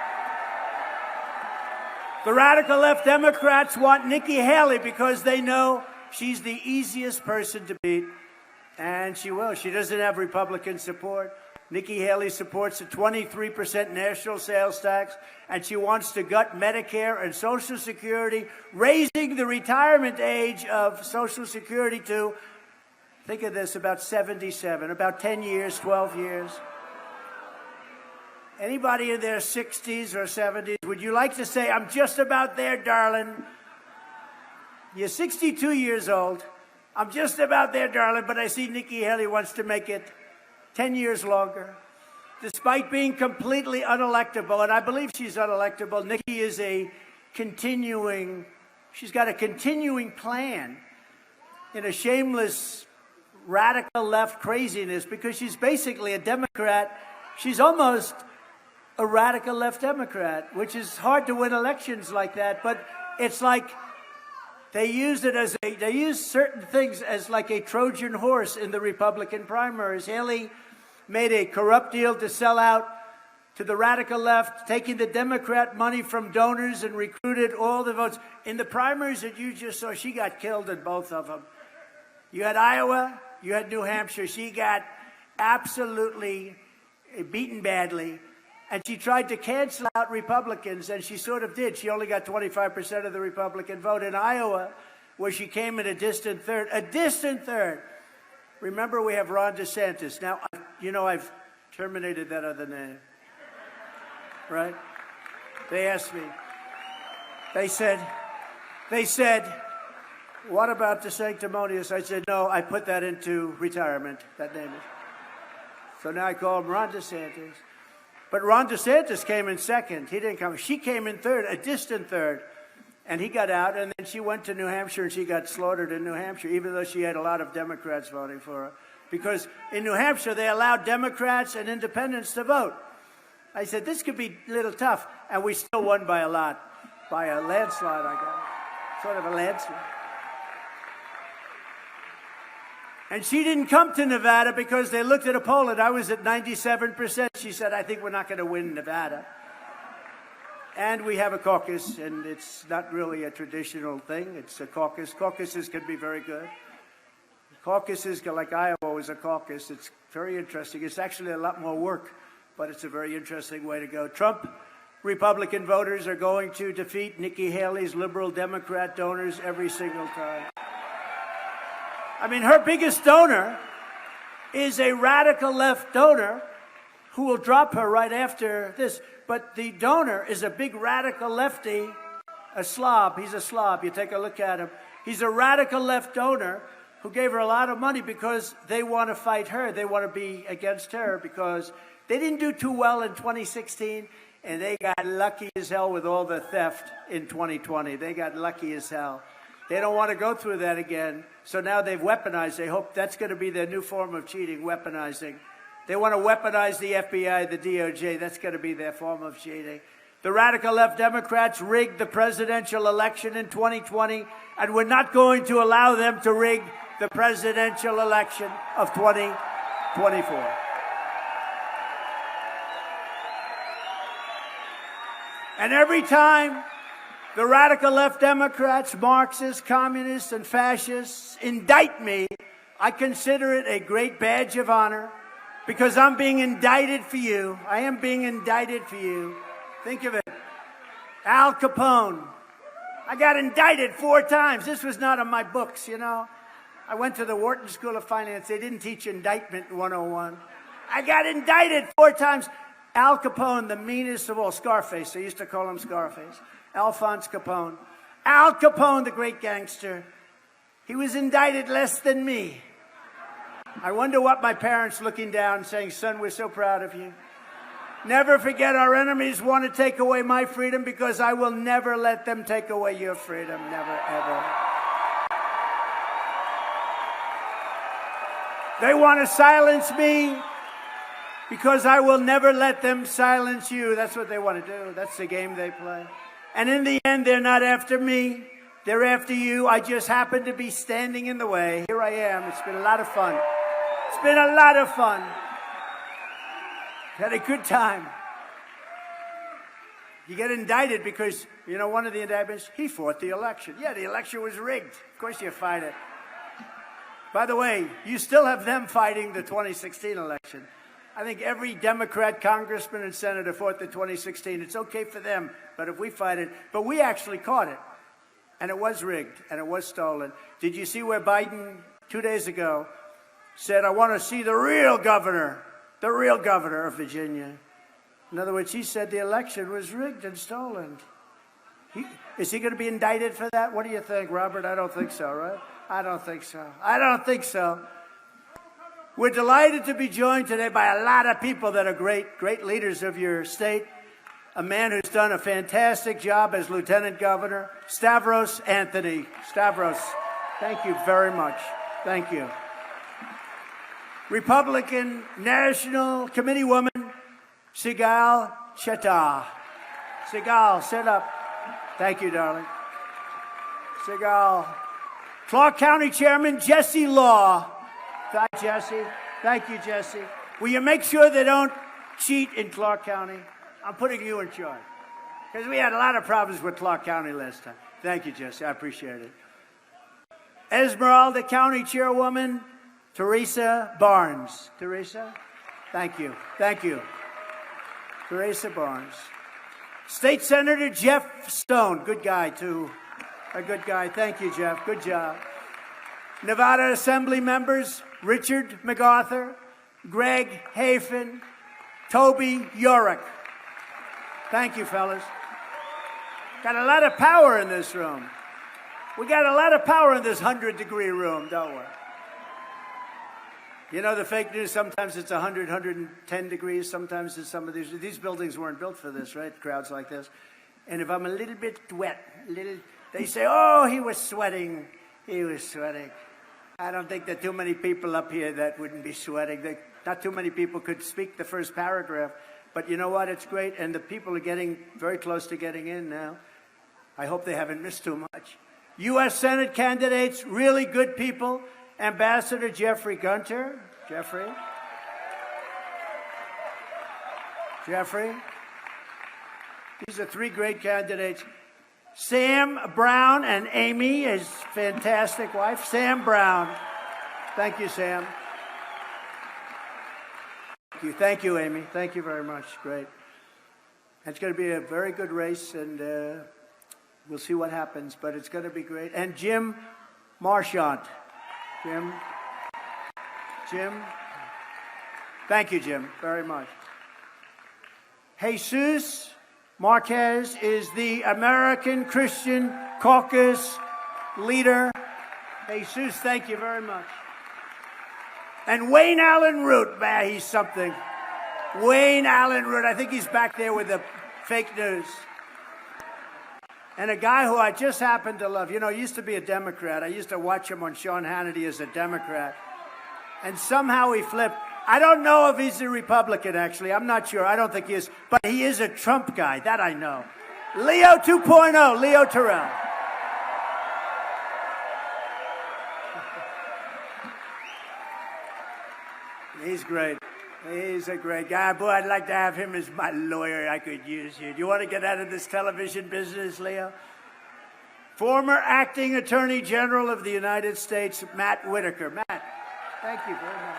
The radical left Democrats want Nikki Haley because they know she's the easiest person to beat, and she will. She doesn't have Republican support. Nikki Haley supports a 23% national sales tax, and she wants to gut Medicare and Social Security, raising the retirement age of Social Security to, think of this, about 77, about 10 years, 12 years. Anybody in their 60s or 70s, would you like to say, I'm just about there, darling? You're 62 years old. I'm just about there, darling, but I see Nikki Haley wants to make it 10 years longer, despite being completely unelectable. And I believe she's unelectable. Nikki is she's got a continuing plan in a shameless radical left craziness, because she's basically a Democrat. She's almost a radical left Democrat, which is hard to win elections like that. But it's like they use certain things as like a Trojan horse in the Republican primaries. Haley made a corrupt deal to sell out to the radical left, taking the Democrat money from donors, and recruited all the votes. In the primaries that you just saw, she got killed in both of them. You had Iowa, you had New Hampshire. She got absolutely beaten badly. And she tried to cancel out Republicans, and she sort of did. She only got 25% of the Republican vote. In Iowa, where she came in a distant third. Remember, we have Ron DeSantis. Now, you know, I've terminated that other name, right? They asked me. They said, what about the sanctimonious? I said, no, I put that into retirement, that name is. So now I call him Ron DeSantis. But Ron DeSantis came in second. He didn't come. She came in third, a distant third. And he got out, and then she went to New Hampshire, and she got slaughtered in New Hampshire, even though she had a lot of Democrats voting for her. Because in New Hampshire, they allowed Democrats and independents to vote. I said, this could be a little tough. And we still won by a lot, by a landslide, I guess. Sort of a landslide. And she didn't come to Nevada because they looked at a poll, and I was at 97%. She said, I think we're not going to win Nevada. And we have a caucus, and it's not really a traditional thing. It's a caucus. Caucuses can be very good. Caucuses, like Iowa was a caucus. It's very interesting. It's actually a lot more work, but it's a very interesting way to go. Trump Republican voters are going to defeat Nikki Haley's liberal Democrat donors every single time. I mean, her biggest donor is a radical left donor who will drop her right after this. But the donor is a big radical lefty, a slob. He's a slob. You take a look at him. He's a radical left donor who gave her a lot of money because they want to fight her. They want to be against her because they didn't do too well in 2016, and they got lucky as hell with all the theft in 2020. They got lucky as hell. They don't want to go through that again. So now they've weaponized. They hope that's going to be their new form of cheating, weaponizing. They want to weaponize the FBI, the DOJ. That's going to be their form of cheating. The radical left Democrats rigged the presidential election in 2020, and we're not going to allow them to rig the presidential election of 2024. And every time the radical left Democrats, Marxists, communists, and fascists indict me, I consider it a great badge of honor because I'm being indicted for you. I am being indicted for you. Think of it. Al Capone. I got indicted 4 times. This was not in my books, you know. I went to the Wharton School of Finance. They didn't teach indictment 101. I got indicted 4 times. Al Capone, the meanest of all. Scarface. They used to call him Scarface. Alphonse Capone. Al Capone, the great gangster. He was indicted less than me. I wonder what my parents looking down saying, son, we're so proud of you. Never forget our enemies want to take away my freedom because I will never let them take away your freedom. Never, ever. They want to silence me because I will never let them silence you. That's what they want to do. That's the game they play. And in the end, they're not after me. They're after you. I just happen to be standing in the way. Here I am. It's been a lot of fun. It's been a lot of fun. Had a good time. You get indicted because, you know, one of the indictments, he fought the election. Yeah, the election was rigged. Of course you fight it. By the way, you still have them fighting the 2016 election. I think every Democrat, congressman, and senator fought the 2016. It's okay for them, but if we fight it, but we actually caught it. And it was rigged, and it was stolen. Did you see where Biden, 2 days ago, said, I want to see the real governor of Virginia? In other words, he said the election was rigged and stolen. Is he going to be indicted for that? What do you think, Robert? I don't think so, right? I don't think so. I don't think so. We're delighted to be joined today by a lot of people that are great leaders of your state. A man who's done a fantastic job as lieutenant governor, Stavros Anthony. Stavros, thank you very much. Thank you. Republican National Committee woman, Sigal Chattah. Sigal, sit up. Thank you, darling. Sigal. Clark County Chairman Jesse Law. Hi, Jesse. Thank you, Jesse. Will you make sure they don't cheat in Clark County? I'm putting you in charge. Because we had a lot of problems with Clark County last time. Thank you, Jesse. I appreciate it. Esmeralda County Chairwoman, Teresa Barnes. Teresa? Thank you. Thank you. Teresa Barnes. State Senator Jeff Stone. Good guy, too. A good guy. Thank you, Jeff. Good job. Nevada Assembly members, Richard MacArthur, Greg Hafen, Toby Yorick. Thank you, fellas. Got a lot of power in this room. We got a lot of power in this 100-degree room, don't we? You know, the fake news, sometimes it's 100, 110 degrees. Sometimes it's some of these buildings weren't built for this, right? Crowds like this. And if I'm a little bit wet, they say, oh, he was sweating. He was sweating. I don't think there are too many people up here that wouldn't be sweating. Not too many people could speak the first paragraph. But you know what? It's great. And the people are getting very close to getting in now. I hope they haven't missed too much. U.S. Senate candidates, really good people. Ambassador Jeffrey Gunter. Jeffrey. These are 3 great candidates. Sam Brown and Amy, his fantastic wife. Sam Brown. Thank you, Sam. Thank you, Amy. Thank you very much. Great. It's going to be a very good race, and we'll see what happens, but it's going to be great. And Jim Marchant. Jim. Thank you, Jim, very much. Jesus Marquez is the American Christian Caucus leader. Jesus, thank you very much. And Wayne Allen Root, man, he's something. Wayne Allen Root, I think he's back there with the fake news. And a guy who I just happen to love. You know, he used to be a Democrat. I used to watch him on Sean Hannity as a Democrat. And somehow he flipped. I don't know if he's a Republican, actually. I'm not sure. I don't think he is. But he is a Trump guy. That I know. Leo 2.0, Leo Terrell. He's great. He's a great guy. Boy, I'd like to have him as my lawyer. I could use you. Do you want to get out of this television business, Leo? Former acting Attorney General of the United States, Matt Whitaker. Matt, thank you very much.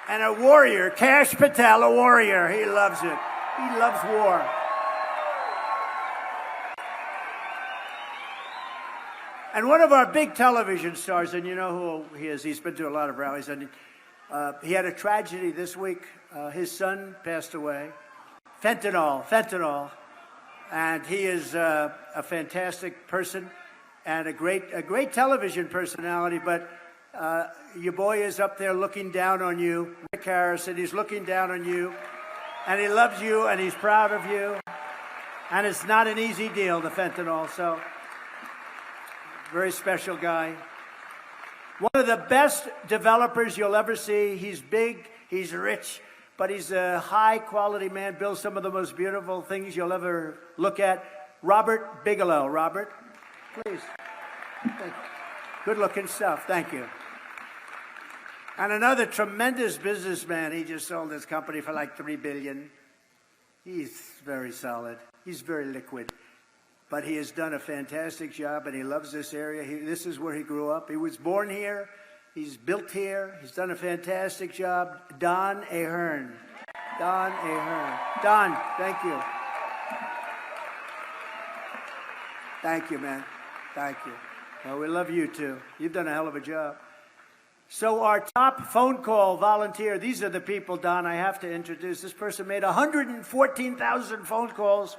And a warrior, Kash Patel, a warrior. He loves it. He loves war. And one of our big television stars, and you know who he is, he's been to a lot of rallies, and he had a tragedy this week. His son passed away. Fentanyl. And he is a fantastic person and a great television personality, but your boy is up there looking down on you, Rick Harrison. He's looking down on you, and he loves you, and he's proud of you. And it's not an easy deal, the fentanyl, so very special guy. One of the best developers you'll ever see. He's big, he's rich, but he's a high-quality man, builds some of the most beautiful things you'll ever look at. Robert Bigelow. Robert, please. Good-looking stuff. Thank you. And another tremendous businessman. He just sold his company for like $3 billion. He's very solid. He's very liquid. But he has done a fantastic job, and he loves this area. This is where he grew up. He was born here. He's built here. He's done a fantastic job. Don Ahern. Don Ahern. Don, thank you. Thank you, man. Thank you. Well, we love you, too. You've done a hell of a job. So our top phone call volunteer, these are the people, Don, I have to introduce. This person made 114,000 phone calls.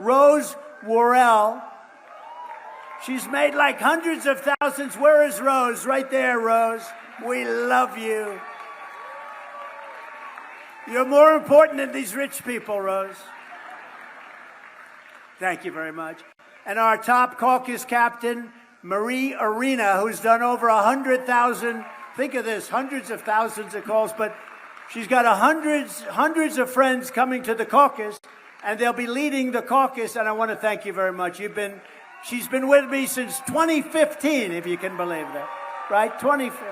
Rose Worrell. She's made like hundreds of thousands. Where is Rose? Right there, Rose. We love you. You're more important than these rich people, Rose. Thank you very much. And our top caucus captain, Marie Arena, who's done over 100,000, think of this, hundreds of thousands of calls, but she's got hundreds of friends coming to the caucus, and they'll be leading the caucus, and I want to thank you very much. She's been with me since 2015, if you can believe that, right? 2015.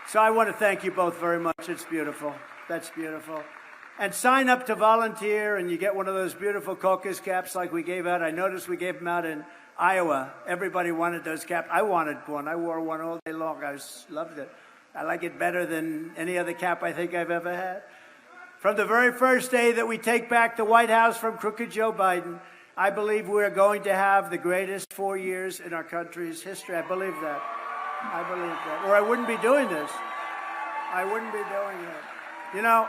So I want to thank you both very much. It's beautiful. That's beautiful. And sign up to volunteer, and you get one of those beautiful caucus caps like we gave out. I noticed we gave them out in Iowa. Everybody wanted those caps. I wanted one. I wore one all day long. Loved it. I like it better than any other cap I think I've ever had. From the very first day that we take back the White House from crooked Joe Biden, I believe we're going to have the greatest 4 years in our country's history. I believe that. I believe that. Or I wouldn't be doing this. I wouldn't be doing that. You know,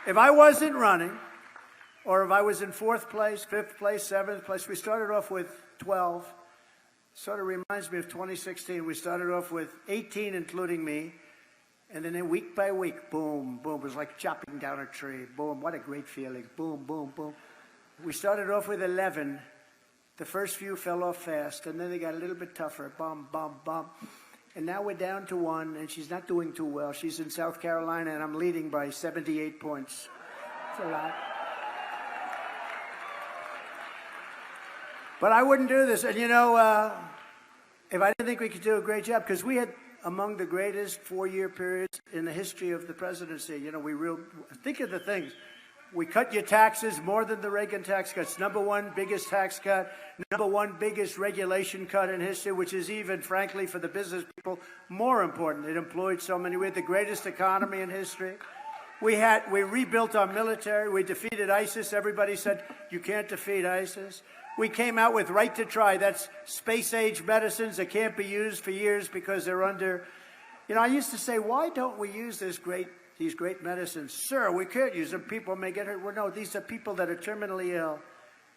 if I wasn't running, or if I was in 4th place, 5th place, 7th place, we started off with 12. Sort of reminds me of 2016. We started off with 18, including me. And then week by week, boom, boom. It was like chopping down a tree. Boom, what a great feeling. Boom, boom, boom. We started off with 11. The first few fell off fast, and then they got a little bit tougher. Bum, bum, bum. And now we're down to 1, and she's not doing too well. She's in South Carolina, and I'm leading by 78 points. It's a lot. But I wouldn't do this. And, you know, if I didn't think we could do a great job, because we had among the greatest 4-year periods in the history of the presidency. You know, think of the things. We cut your taxes more than the Reagan tax cuts. #1 biggest tax cut. #1 biggest regulation cut in history, which is even, frankly, for the business people, more important. It employed so many. We had the greatest economy in history. We rebuilt our military. We defeated ISIS. Everybody said, you can't defeat ISIS. We came out with Right to Try. That's space-age medicines that can't be used for years because they're under... You know, I used to say, why don't we use these great medicines? Sir, we can't use them. People may get hurt. Well, no, these are people that are terminally ill.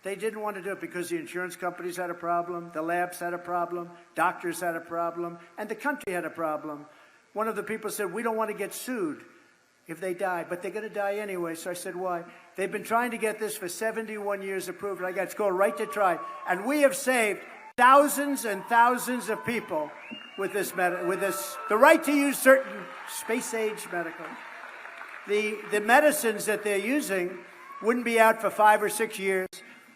They didn't want to do it because the insurance companies had a problem, the labs had a problem, doctors had a problem, and the country had a problem. One of the people said, we don't want to get sued if they die, but they're going to die anyway. So I said, why? They've been trying to get this for 71 years approved. It's called Right to Try. And we have saved thousands and thousands of people with this, the right to use certain space-age medical. The medicines that they're using wouldn't be out for 5 or 6 years.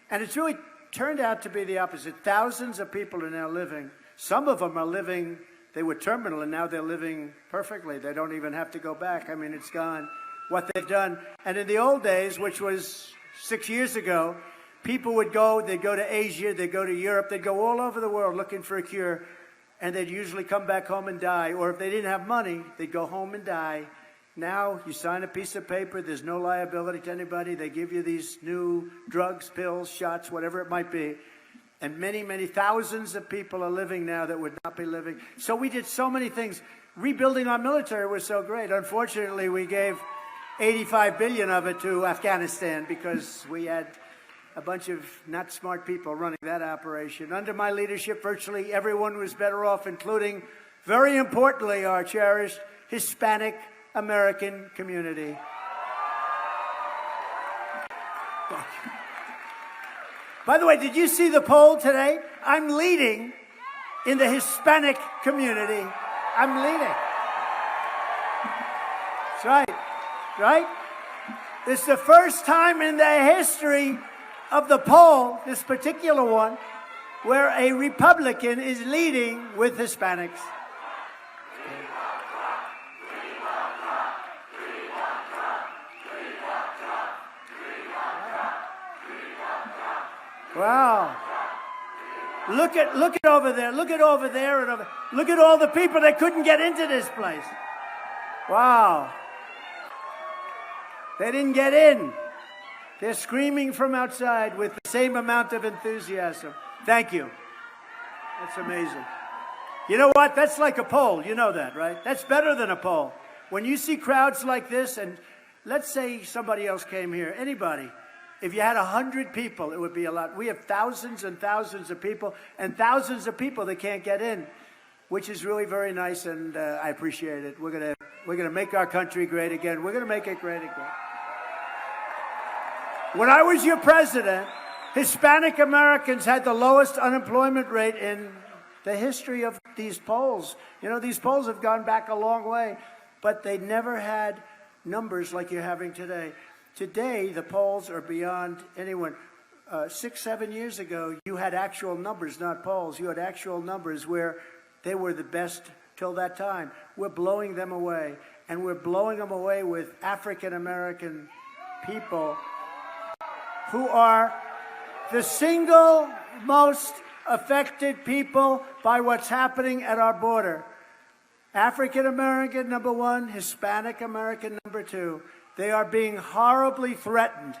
And it's really turned out to be the opposite. Thousands of people are now living. Some of them are living, they were terminal, and now they're living perfectly. They don't even have to go back. I mean, it's gone, what they've done. And in the old days, which was 6 years ago, people would go, they'd go to Asia, they'd go to Europe, they'd go all over the world looking for a cure, and they'd usually come back home and die. Or if they didn't have money, they'd go home and die. Now, you sign a piece of paper, there's no liability to anybody. They give you these new drugs, pills, shots, whatever it might be. And many, many thousands of people are living now that would not be living. So we did so many things. Rebuilding our military was so great. Unfortunately, we gave 85 billion of it to Afghanistan because we had a bunch of not smart people running that operation. Under my leadership, virtually everyone was better off, including, very importantly, our cherished Hispanic American community. By the way, did you see the poll today? I'm leading in the Hispanic community. I'm leading. That's right, right? It's the first time in the history of the poll, this particular one, where a Republican is leading with Hispanics. Wow. Look at over there. Look at over there and over. Look at all the people that couldn't get into this place. Wow. They didn't get in. They're screaming from outside with the same amount of enthusiasm. Thank you. That's amazing. You know what? That's like a poll. You know that, right? That's better than a poll. When you see crowds like this, and let's say somebody else came here, anybody, if you had 100 people, it would be a lot. We have thousands and thousands of people and thousands of people that can't get in, which is really very nice, and I appreciate it. We're gonna make our country great again. We're gonna make it great again. When I was your president, Hispanic Americans had the lowest unemployment rate in the history of these polls. You know, these polls have gone back a long way, but they never had numbers like you're having today. Today, the polls are beyond anyone. 6, 7 years ago, you had actual numbers, not polls. You had actual numbers where they were the best till that time. We're blowing them away, and we're blowing them away with African-American people who are the single most affected people by what's happening at our border. African-American, number one, Hispanic-American, number two. They are being horribly threatened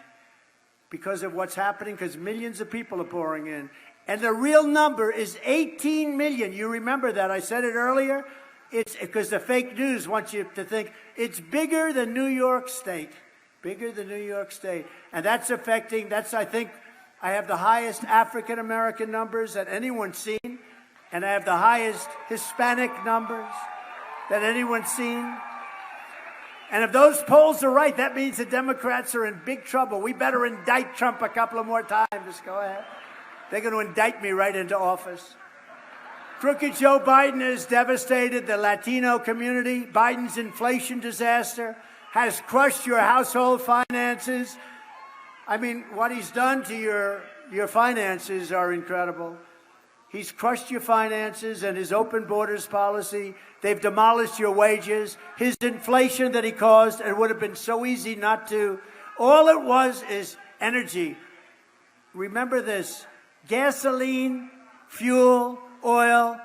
because of what's happening, because millions of people are pouring in. And the real number is 18 million. You remember that. I said it earlier. It's because the fake news wants you to think it's bigger than New York State. Bigger than New York State. And that's affecting, I think, I have the highest African-American numbers that anyone's seen. And I have the highest Hispanic numbers that anyone's seen. And if those polls are right, that means the Democrats are in big trouble. We better indict Trump a couple of more times. Just go ahead. They're going to indict me right into office. Crooked Joe Biden has devastated the Latino community. Biden's inflation disaster has crushed your household finances. I mean, what he's done to your finances are incredible. He's crushed your finances, and his open borders policy, they've demolished your wages. His inflation that he caused, it would have been so easy not to. All it was is energy. Remember this: gasoline, fuel, oil,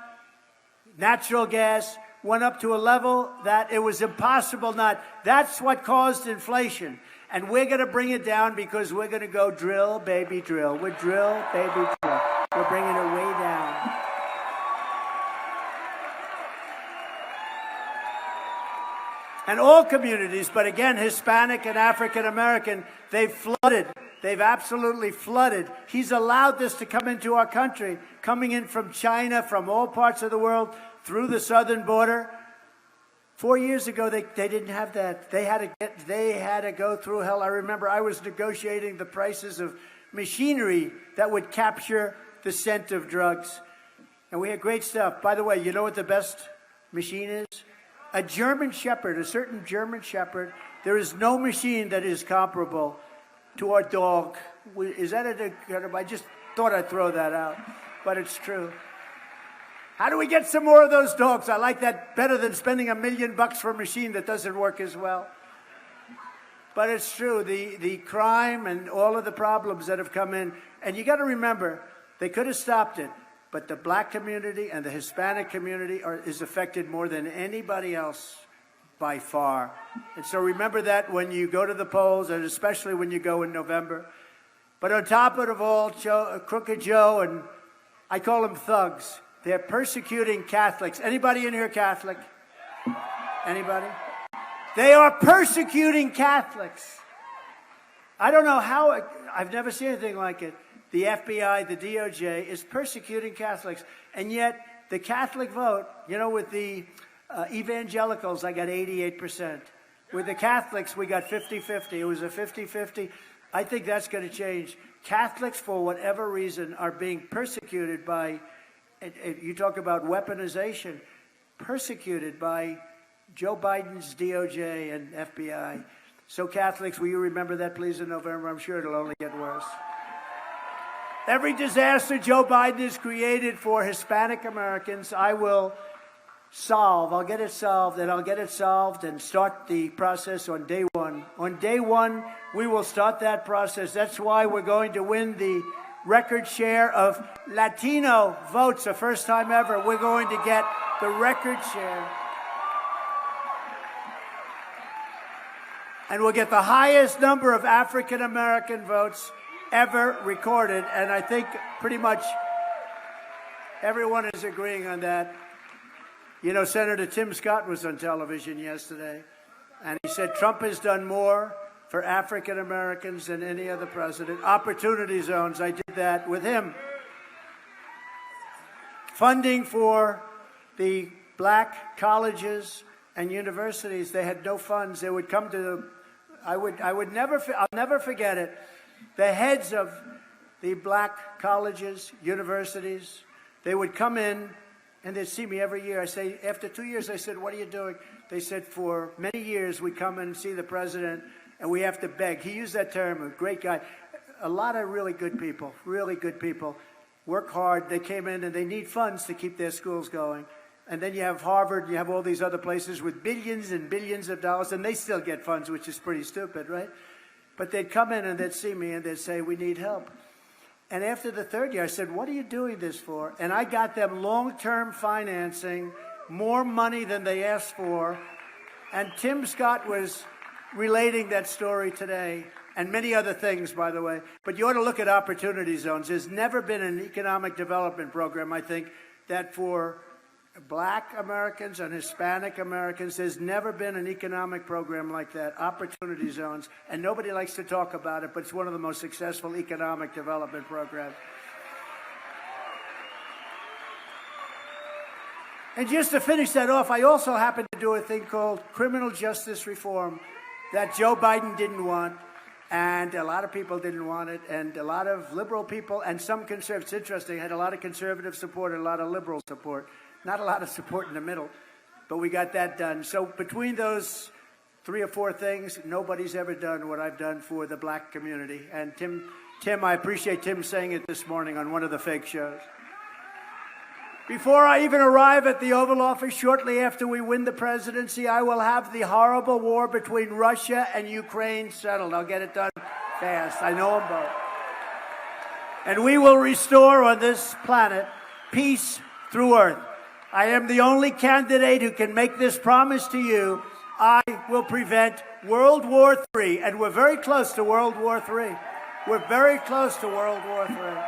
natural gas went up to a level that it was impossible not. That's what caused inflation. And we're going to bring it down because we're going to go drill, baby, drill. We're drill, baby, drill. We're bringing it way down. And all communities, but again, Hispanic and African American, they've flooded. They've absolutely flooded. He's allowed this to come into our country, coming in from China, from all parts of the world, through the southern border. 4 years ago, they didn't have that. They had to go through hell. I remember I was negotiating the prices of machinery that would capture the scent of drugs. And we had great stuff. By the way, you know what the best machine is? A German Shepherd, a certain German Shepherd. There is no machine that is comparable to our dog. Is that I just thought I'd throw that out, but it's true. How do we get some more of those dogs? I like that better than spending $1 million for a machine that doesn't work as well. But it's true, the crime and all of the problems that have come in, and you got to remember, they could have stopped it, but the black community and the Hispanic community is affected more than anybody else by far. And so remember that when you go to the polls, and especially when you go in November. But on top of it all, Crooked Joe, and I call them thugs, they're persecuting Catholics. Anybody in here Catholic? Anybody? They are persecuting Catholics. I don't know how, I've never seen anything like it. The FBI, the DOJ is persecuting Catholics. And yet the Catholic vote, you know, with the evangelicals, I got 88%. With the Catholics, we got 50-50. It was a 50-50. I think that's going to change. Catholics, for whatever reason, are being persecuted by, you talk about weaponization, persecuted by Joe Biden's DOJ and FBI. So Catholics, will you remember that, please, in November? I'm sure it'll only get worse. Every disaster Joe Biden has created for Hispanic Americans, I will solve. I'll get it solved, and I'll get it solved and start the process on day one. On day one, we will start that process. That's why we're going to win the record share of Latino votes, the first time ever. We're going to get the record share. And we'll get the highest number of African American votes ever recorded. And I think pretty much everyone is agreeing on that. You know, Senator Tim Scott was on television yesterday, and he said Trump has done more for African Americans than any other president. Opportunity zones, I did that with him. Funding for the black colleges and universities, they had no funds. They would come to the, I'll never forget it. The heads of the black colleges, universities, they would come in and they'd see me every year. I say, after 2 years, I said, what are you doing? They said, for many years, we come in and see the president and we have to beg. He used that term, a great guy. A lot of really good people, work hard. They came in and they need funds to keep their schools going. And then you have Harvard, you have all these other places with billions and billions of dollars, and they still get funds, which is pretty stupid, right? But they'd come in and they'd see me and they'd say, we need help. And after the third year, I said, what are you doing this for? And I got them long-term financing, more money than they asked for. And Tim Scott was relating that story today, and many other things, by the way. But you ought to look at opportunity zones. There's never been an economic development program, I think, that for black Americans and Hispanic Americans, there's never been an economic program like that, opportunity zones, and nobody likes to talk about it, but it's one of the most successful economic development programs. And just to finish that off, I also happen to do a thing called criminal justice reform that Joe Biden didn't want, and a lot of people didn't want it, and a lot of liberal people and some conservatives. It's interesting, I had a lot of conservative support and a lot of liberal support. Not a lot of support in the middle, but we got that done. So between those 3 or 4 things, nobody's ever done what I've done for the black community. And Tim, I appreciate Tim saying it this morning on one of the fake shows. Before I even arrive at the Oval Office, shortly after we win the presidency, I will have the horrible war between Russia and Ukraine settled. I'll get it done fast. I know them both. And we will restore on this planet peace through earth. I am the only candidate who can make this promise to you. I will prevent World War III, and we're very close to World War III. We're very close to World War III.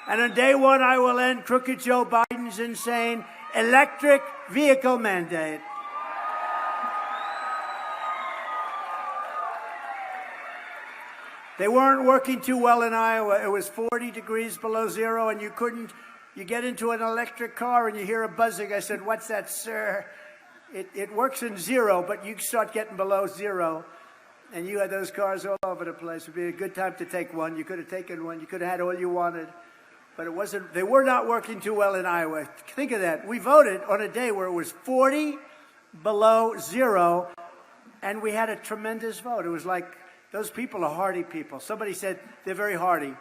And on day one, I will end crooked Joe Biden's insane electric vehicle mandate. They weren't working too well in Iowa. It was 40 degrees below zero, and you get into an electric car and you hear a buzzing. I said, "What's that, sir?" It works in zero, but you start getting below zero, and you had those cars all over the place. It'd be a good time to take one. You could have taken one. You could have had all you wanted, but it wasn't. They were not working too well in Iowa. Think of that. We voted on a day where it was 40 below zero, and we had a tremendous vote. It was like, those people are hardy people. Somebody said they're very hardy.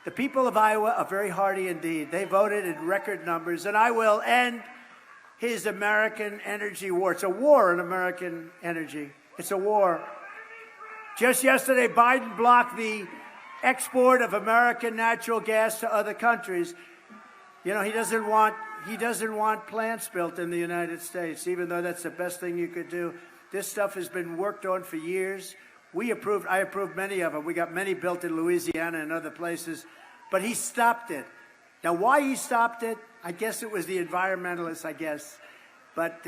The people of Iowa are very hardy indeed. They voted in record numbers, and I will end his American energy war. It's a war on American energy. It's a war. Just yesterday, Biden blocked the export of American natural gas to other countries. You know, he doesn't want plants built in the United States, even though that's the best thing you could do. This stuff has been worked on for years. I approved many of them. We got many built in Louisiana and other places, but he stopped it. Now, why he stopped it, I guess it was the environmentalists, I guess. But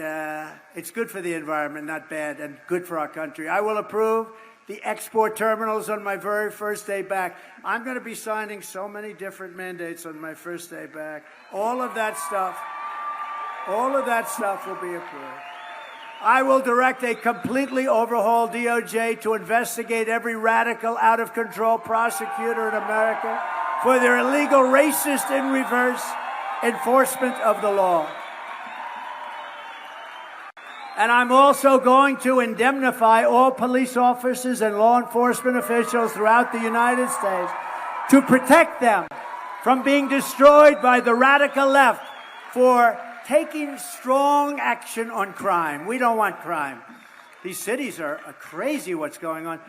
it's good for the environment, not bad, and good for our country. I will approve the export terminals on my very first day back. I'm going to be signing so many different mandates on my first day back. All of that stuff will be approved. I will direct a completely overhauled DOJ to investigate every radical, out-of-control prosecutor in America for their illegal, racist, in reverse enforcement of the law. And I'm also going to indemnify all police officers and law enforcement officials throughout the United States to protect them from being destroyed by the radical left for taking strong action on crime. We don't want crime. These cities are crazy what's going on.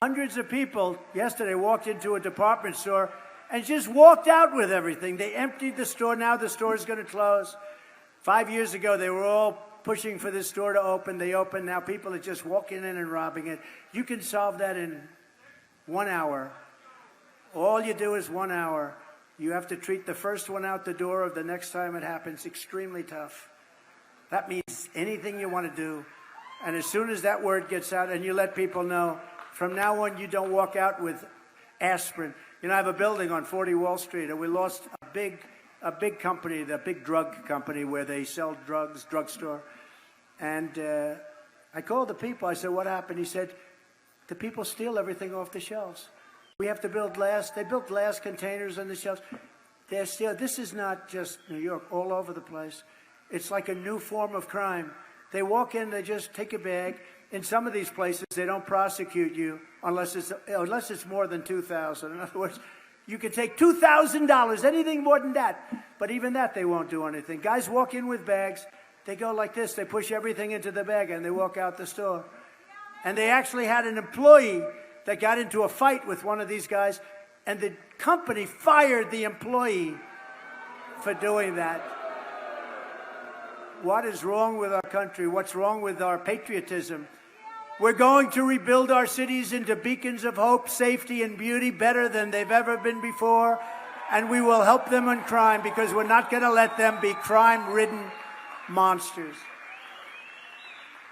Hundreds of people yesterday walked into a department store and just walked out with everything. They emptied the store. Now the store is going to close. 5 years ago, they were all pushing for this store to open. They opened. Now people are just walking in and robbing it. You can solve that in 1 hour. All you do is 1 hour. You have to treat the first one out the door of the next time it happens extremely tough. That means anything you want to do. And as soon as that word gets out and you let people know, from now on, you don't walk out with aspirin. You know, I have a building on 40 Wall Street, and we lost a big company, the big drug company where they sell drugs, drugstore. And I called the people. I said, "What happened?" He said, "The people steal everything off the shelves. We have to build glass." They built glass containers on the shelves. They're still. This is not just New York, all over the place. It's like a new form of crime. They walk in, they just take a bag. In some of these places, they don't prosecute you unless it's more than $2,000. In other words, you can take $2,000, anything more than that. But even that, they won't do anything. Guys walk in with bags. They go like this. They push everything into the bag, and they walk out the store. And they actually had an employee that got into a fight with one of these guys, and the company fired the employee for doing that. What is wrong with our country? What's wrong with our patriotism? We're going to rebuild our cities into beacons of hope, safety, and beauty better than they've ever been before, and we will help them on crime because we're not going to let them be crime-ridden monsters.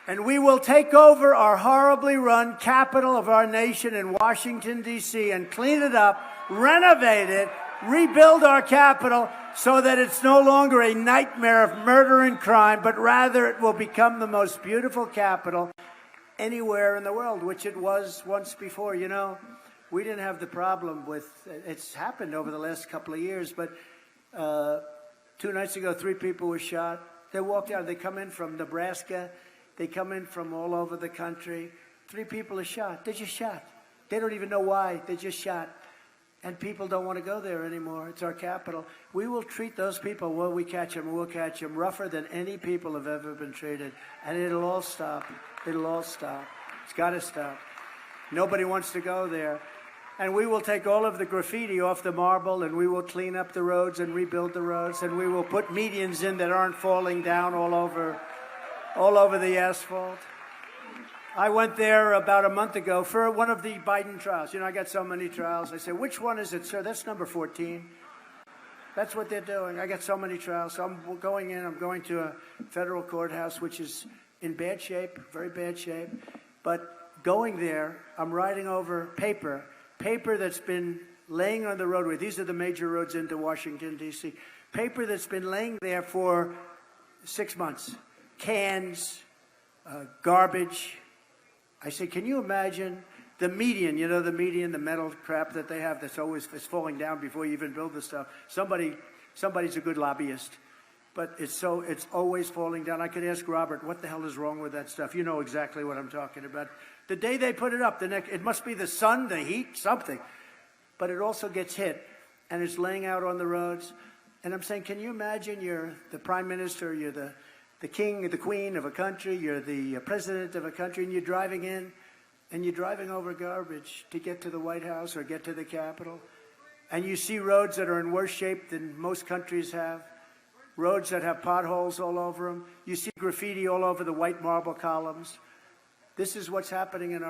And we will take over our horribly run capital of our nation in Washington, D.C., and clean it up, renovate it, rebuild our capital so that it's no longer a nightmare of murder and crime, but rather it will become the most beautiful capital anywhere in the world, which it was once before. You know, we didn't have the problem with, it's happened over the last couple of years, but 2 nights ago, 3 people were shot. They walked out, they come in from Nebraska, they come in from all over the country. 3 people are shot. They're just shot. They don't even know why. They're just shot. And people don't want to go there anymore. It's our capital. We will treat those people when we catch them, and we'll catch them rougher than any people have ever been treated. And it'll all stop. It'll all stop. It's got to stop. Nobody wants to go there. And we will take all of the graffiti off the marble, and we will clean up the roads and rebuild the roads, and we will put medians in that aren't falling down all over the asphalt. I went there about a month ago for one of the Biden trials. You know, I got so many trials. I said, which one is it, sir? That's number 14. That's what they're doing. I got so many trials. So I'm going in. I'm going to a federal courthouse, which is in bad shape, very bad shape. But going there, I'm riding over paper that's been laying on the roadway. These are the major roads into Washington, D.C. Paper that's been laying there for 6 months. Cans, garbage. I say, can you imagine the median, you know, the median, the metal crap that they have that's always falling down before you even build the stuff. Somebody's a good lobbyist, but it's always falling down. I could ask Robert, what the hell is wrong with that stuff? You know exactly what I'm talking about. The day they put it up, it must be the sun, the heat, something. But it also gets hit, and it's laying out on the roads. And I'm saying, can you imagine you're the prime minister, you're the king, the queen of a country, you're the president of a country, and you're driving in, and you're driving over garbage to get to the White House or get to the Capitol, and you see roads that are in worse shape than most countries have, roads that have potholes all over them. You see graffiti all over the white marble columns. This is what's happening in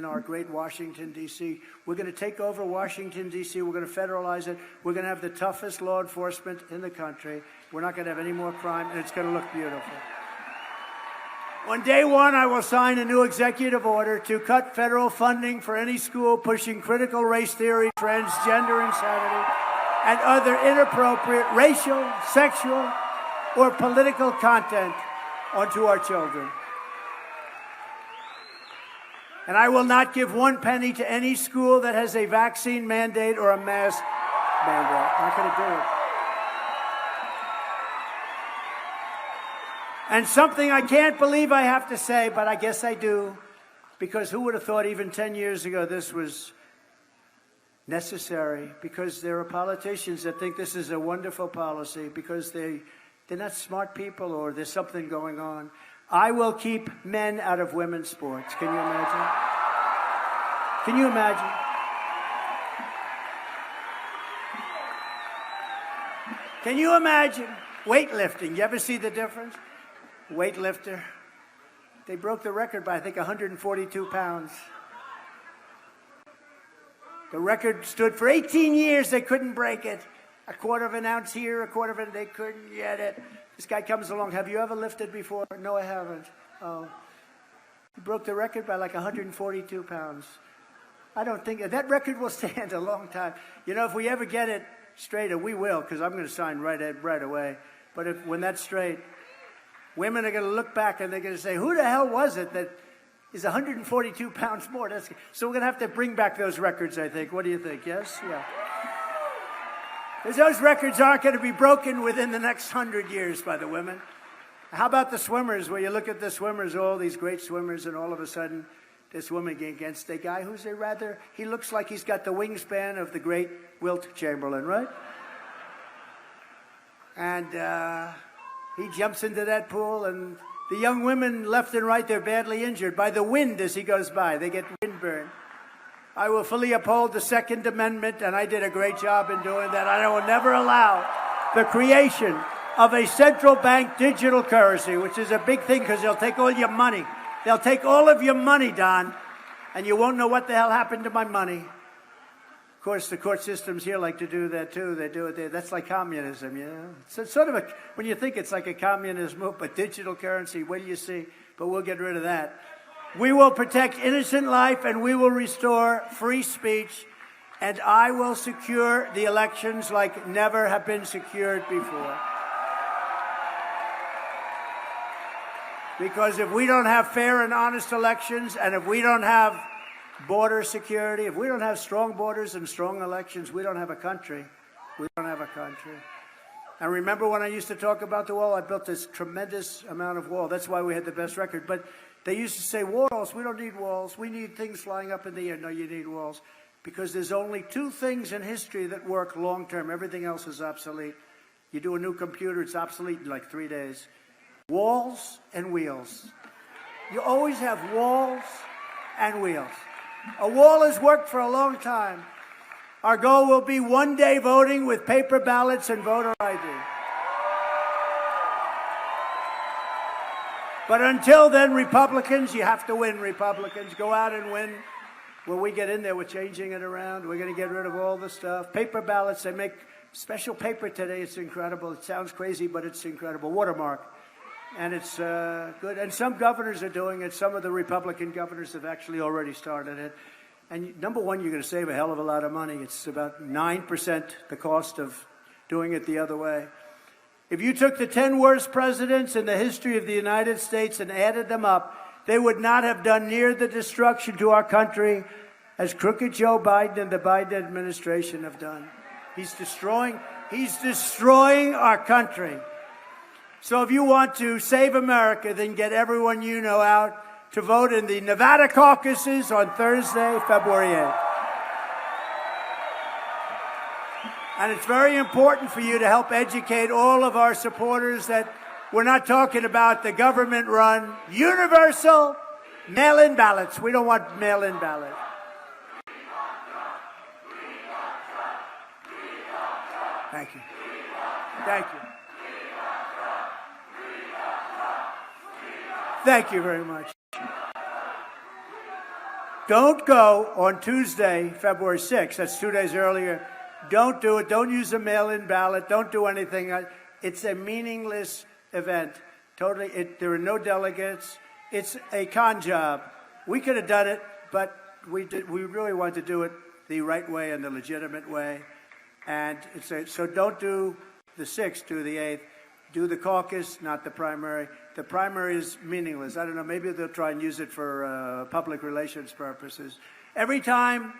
our great Washington, D.C. We're going to take over Washington, D.C. We're going to federalize it. We're going to have the toughest law enforcement in the country. We're not going to have any more crime, and it's going to look beautiful. On day one, I will sign a new executive order to cut federal funding for any school pushing critical race theory, transgender insanity, and other inappropriate racial, sexual, or political content onto our children. And I will not give 1 penny to any school that has a vaccine mandate or a mask mandate. I'm not going to do it. And something I can't believe I have to say, but I guess I do, because who would have thought even 10 years ago this was necessary? Because there are politicians that think this is a wonderful policy because they're not smart people or there's something going on. I will keep men out of women's sports. Can you imagine? Can you imagine? Can you imagine weightlifting? You ever see the difference? Weightlifter. They broke the record by, I think, 142 pounds. The record stood for 18 years. They couldn't break it. A quarter of an ounce here, a quarter of an, they couldn't get it. This guy comes along. Have you ever lifted before? No, I haven't. Oh. He broke the record by like 142 pounds. I don't think that record will stand a long time. You know, if we ever get it straight, and we will, because I'm going to sign right away. But when that's straight, women are going to look back and they're going to say, who the hell was it that is 142 pounds more? So we're going to have to bring back those records, I think. What do you think? Yes? Yeah. Because those records aren't going to be broken within the next 100 years by the women. How about the swimmers, where you look at the swimmers, all these great swimmers, and all of a sudden this woman against a guy who's he looks like he's got the wingspan of the great Wilt Chamberlain, right? And he jumps into that pool, and the young women left and right, they're badly injured by the wind as he goes by. They get windburn. I will fully uphold the Second Amendment, and I did a great job in doing that. I will never allow the creation of a central bank digital currency, which is a big thing because they'll take all your money. They'll take all of your money, Don, and you won't know what the hell happened to my money. Of course, the court systems here like to do that, too. They do it. That's like communism, you know. It's sort of when you think it's like a communist move, but digital currency, what do you see? But we'll get rid of that. We will protect innocent life, and we will restore free speech, and I will secure the elections like never have been secured before. Because if we don't have fair and honest elections, and if we don't have border security, if we don't have strong borders and strong elections, we don't have a country. We don't have a country. And remember when I used to talk about the wall? I built this tremendous amount of wall. That's why we had the best record. But they used to say, walls, we don't need walls. We need things flying up in the air. No, you need walls. Because there's only 2 things in history that work long term. Everything else is obsolete. You do a new computer, it's obsolete in like 3 days. Walls and wheels. You always have walls and wheels. A wall has worked for a long time. Our goal will be one-day voting with paper ballots and voter ID. But until then, Republicans, you have to win, Republicans. Go out and win. When we get in there, we're changing it around. We're going to get rid of all the stuff. Paper ballots, they make special paper today. It's incredible. It sounds crazy, but it's incredible. Watermark. And it's good. And some governors are doing it. Some of the Republican governors have actually already started it. And number one, you're going to save a hell of a lot of money. It's about 9% the cost of doing it the other way. If you took the 10 worst presidents in the history of the United States and added them up, they would not have done near the destruction to our country as crooked Joe Biden and the Biden administration have done. He's destroying our country. So if you want to save America, then get everyone you know out to vote in the Nevada caucuses on Thursday, February 8th. And it's very important for you to help educate all of our supporters that we're not talking about the government-run universal mail-in ballots. We don't want mail-in ballots. Thank you. Thank you. Thank you very much. Don't go on Tuesday, February 6th. That's 2 days earlier. Don't do it. Don't use a mail-in ballot. Don't do anything. It's a meaningless event. Totally. There are no delegates. It's a con job. We could have done it, but we really wanted to do it the right way and the legitimate way. And so don't do the 6th, do the 8th. Do the caucus, not the primary. The primary is meaningless. I don't know, maybe they'll try and use it for public relations purposes. Every time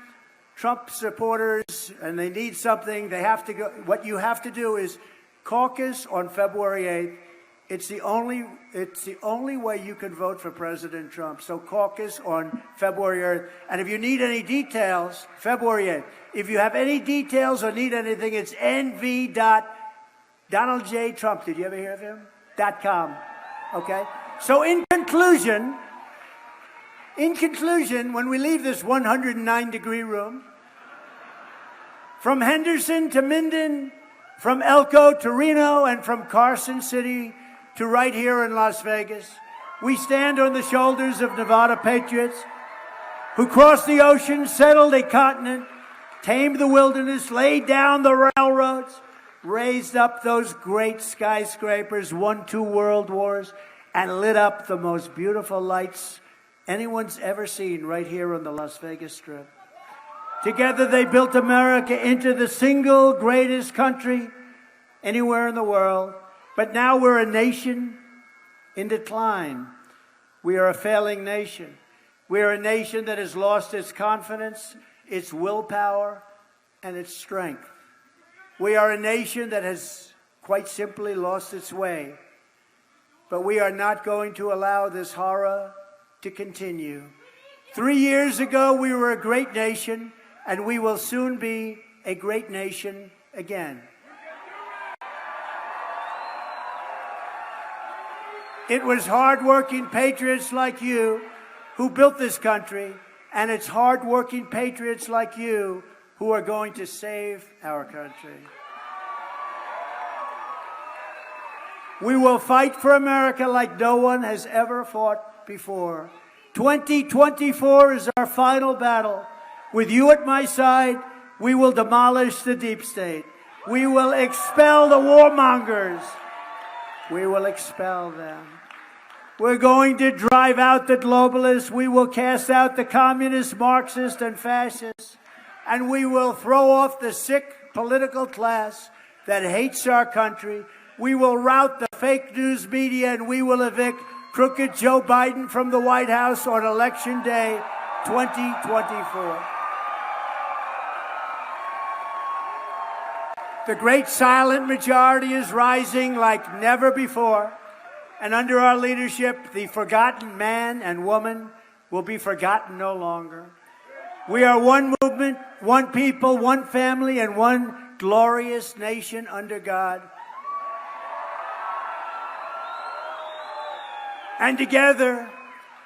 Trump supporters, and they need something, they have to go. What you have to do is caucus on February 8th. It's the only way you can vote for President Trump. So caucus on February 8th. And if you need any details, February 8th. If you have any details or need anything, it's Donald J. Trump, did you ever hear of him? .com, okay? So in conclusion, when we leave this 109-degree room, from Henderson to Minden, from Elko to Reno, and from Carson City to right here in Las Vegas, we stand on the shoulders of Nevada patriots who crossed the ocean, settled a continent, tamed the wilderness, laid down the railroads, raised up those great skyscrapers, won 2 world wars, and lit up the most beautiful lights anyone's ever seen right here on the Las Vegas Strip. Together they built America into the single greatest country anywhere in the world. But now we're a nation in decline. We are a failing nation. We are a nation that has lost its confidence, its willpower, and its strength. We are a nation that has quite simply lost its way. But we are not going to allow this horror to continue. 3 years ago, we were a great nation, and we will soon be a great nation again. It was hard-working patriots like you who built this country, and it's hard-working patriots like you who are going to save our country. We will fight for America like no one has ever fought before. 2024 is our final battle. With you at my side, we will demolish the deep state. We will expel the warmongers. We will expel them. We're going to drive out the globalists. We will cast out the communists, Marxists, and fascists. And we will throw off the sick political class that hates our country. We will rout the fake news media, and we will evict crooked Joe Biden from the White House on Election Day 2024. The great silent majority is rising like never before. And under our leadership, the forgotten man and woman will be forgotten no longer. We are one movement, one people, one family, and one glorious nation under God. And together,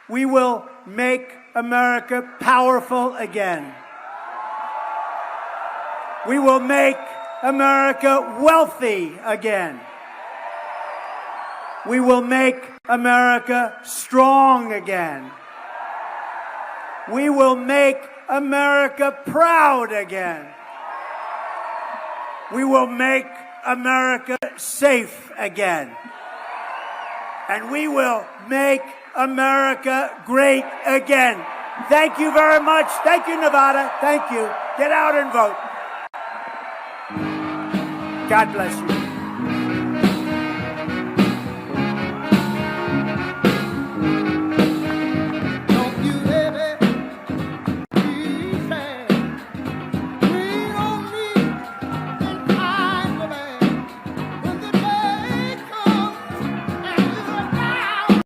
We will make America powerful again. We will make America wealthy again. We will make America strong again. We will make America proud again. We will make America safe again. And we will make America great again. Thank you very much. Thank you, Nevada. Thank you. Get out and vote. God bless you.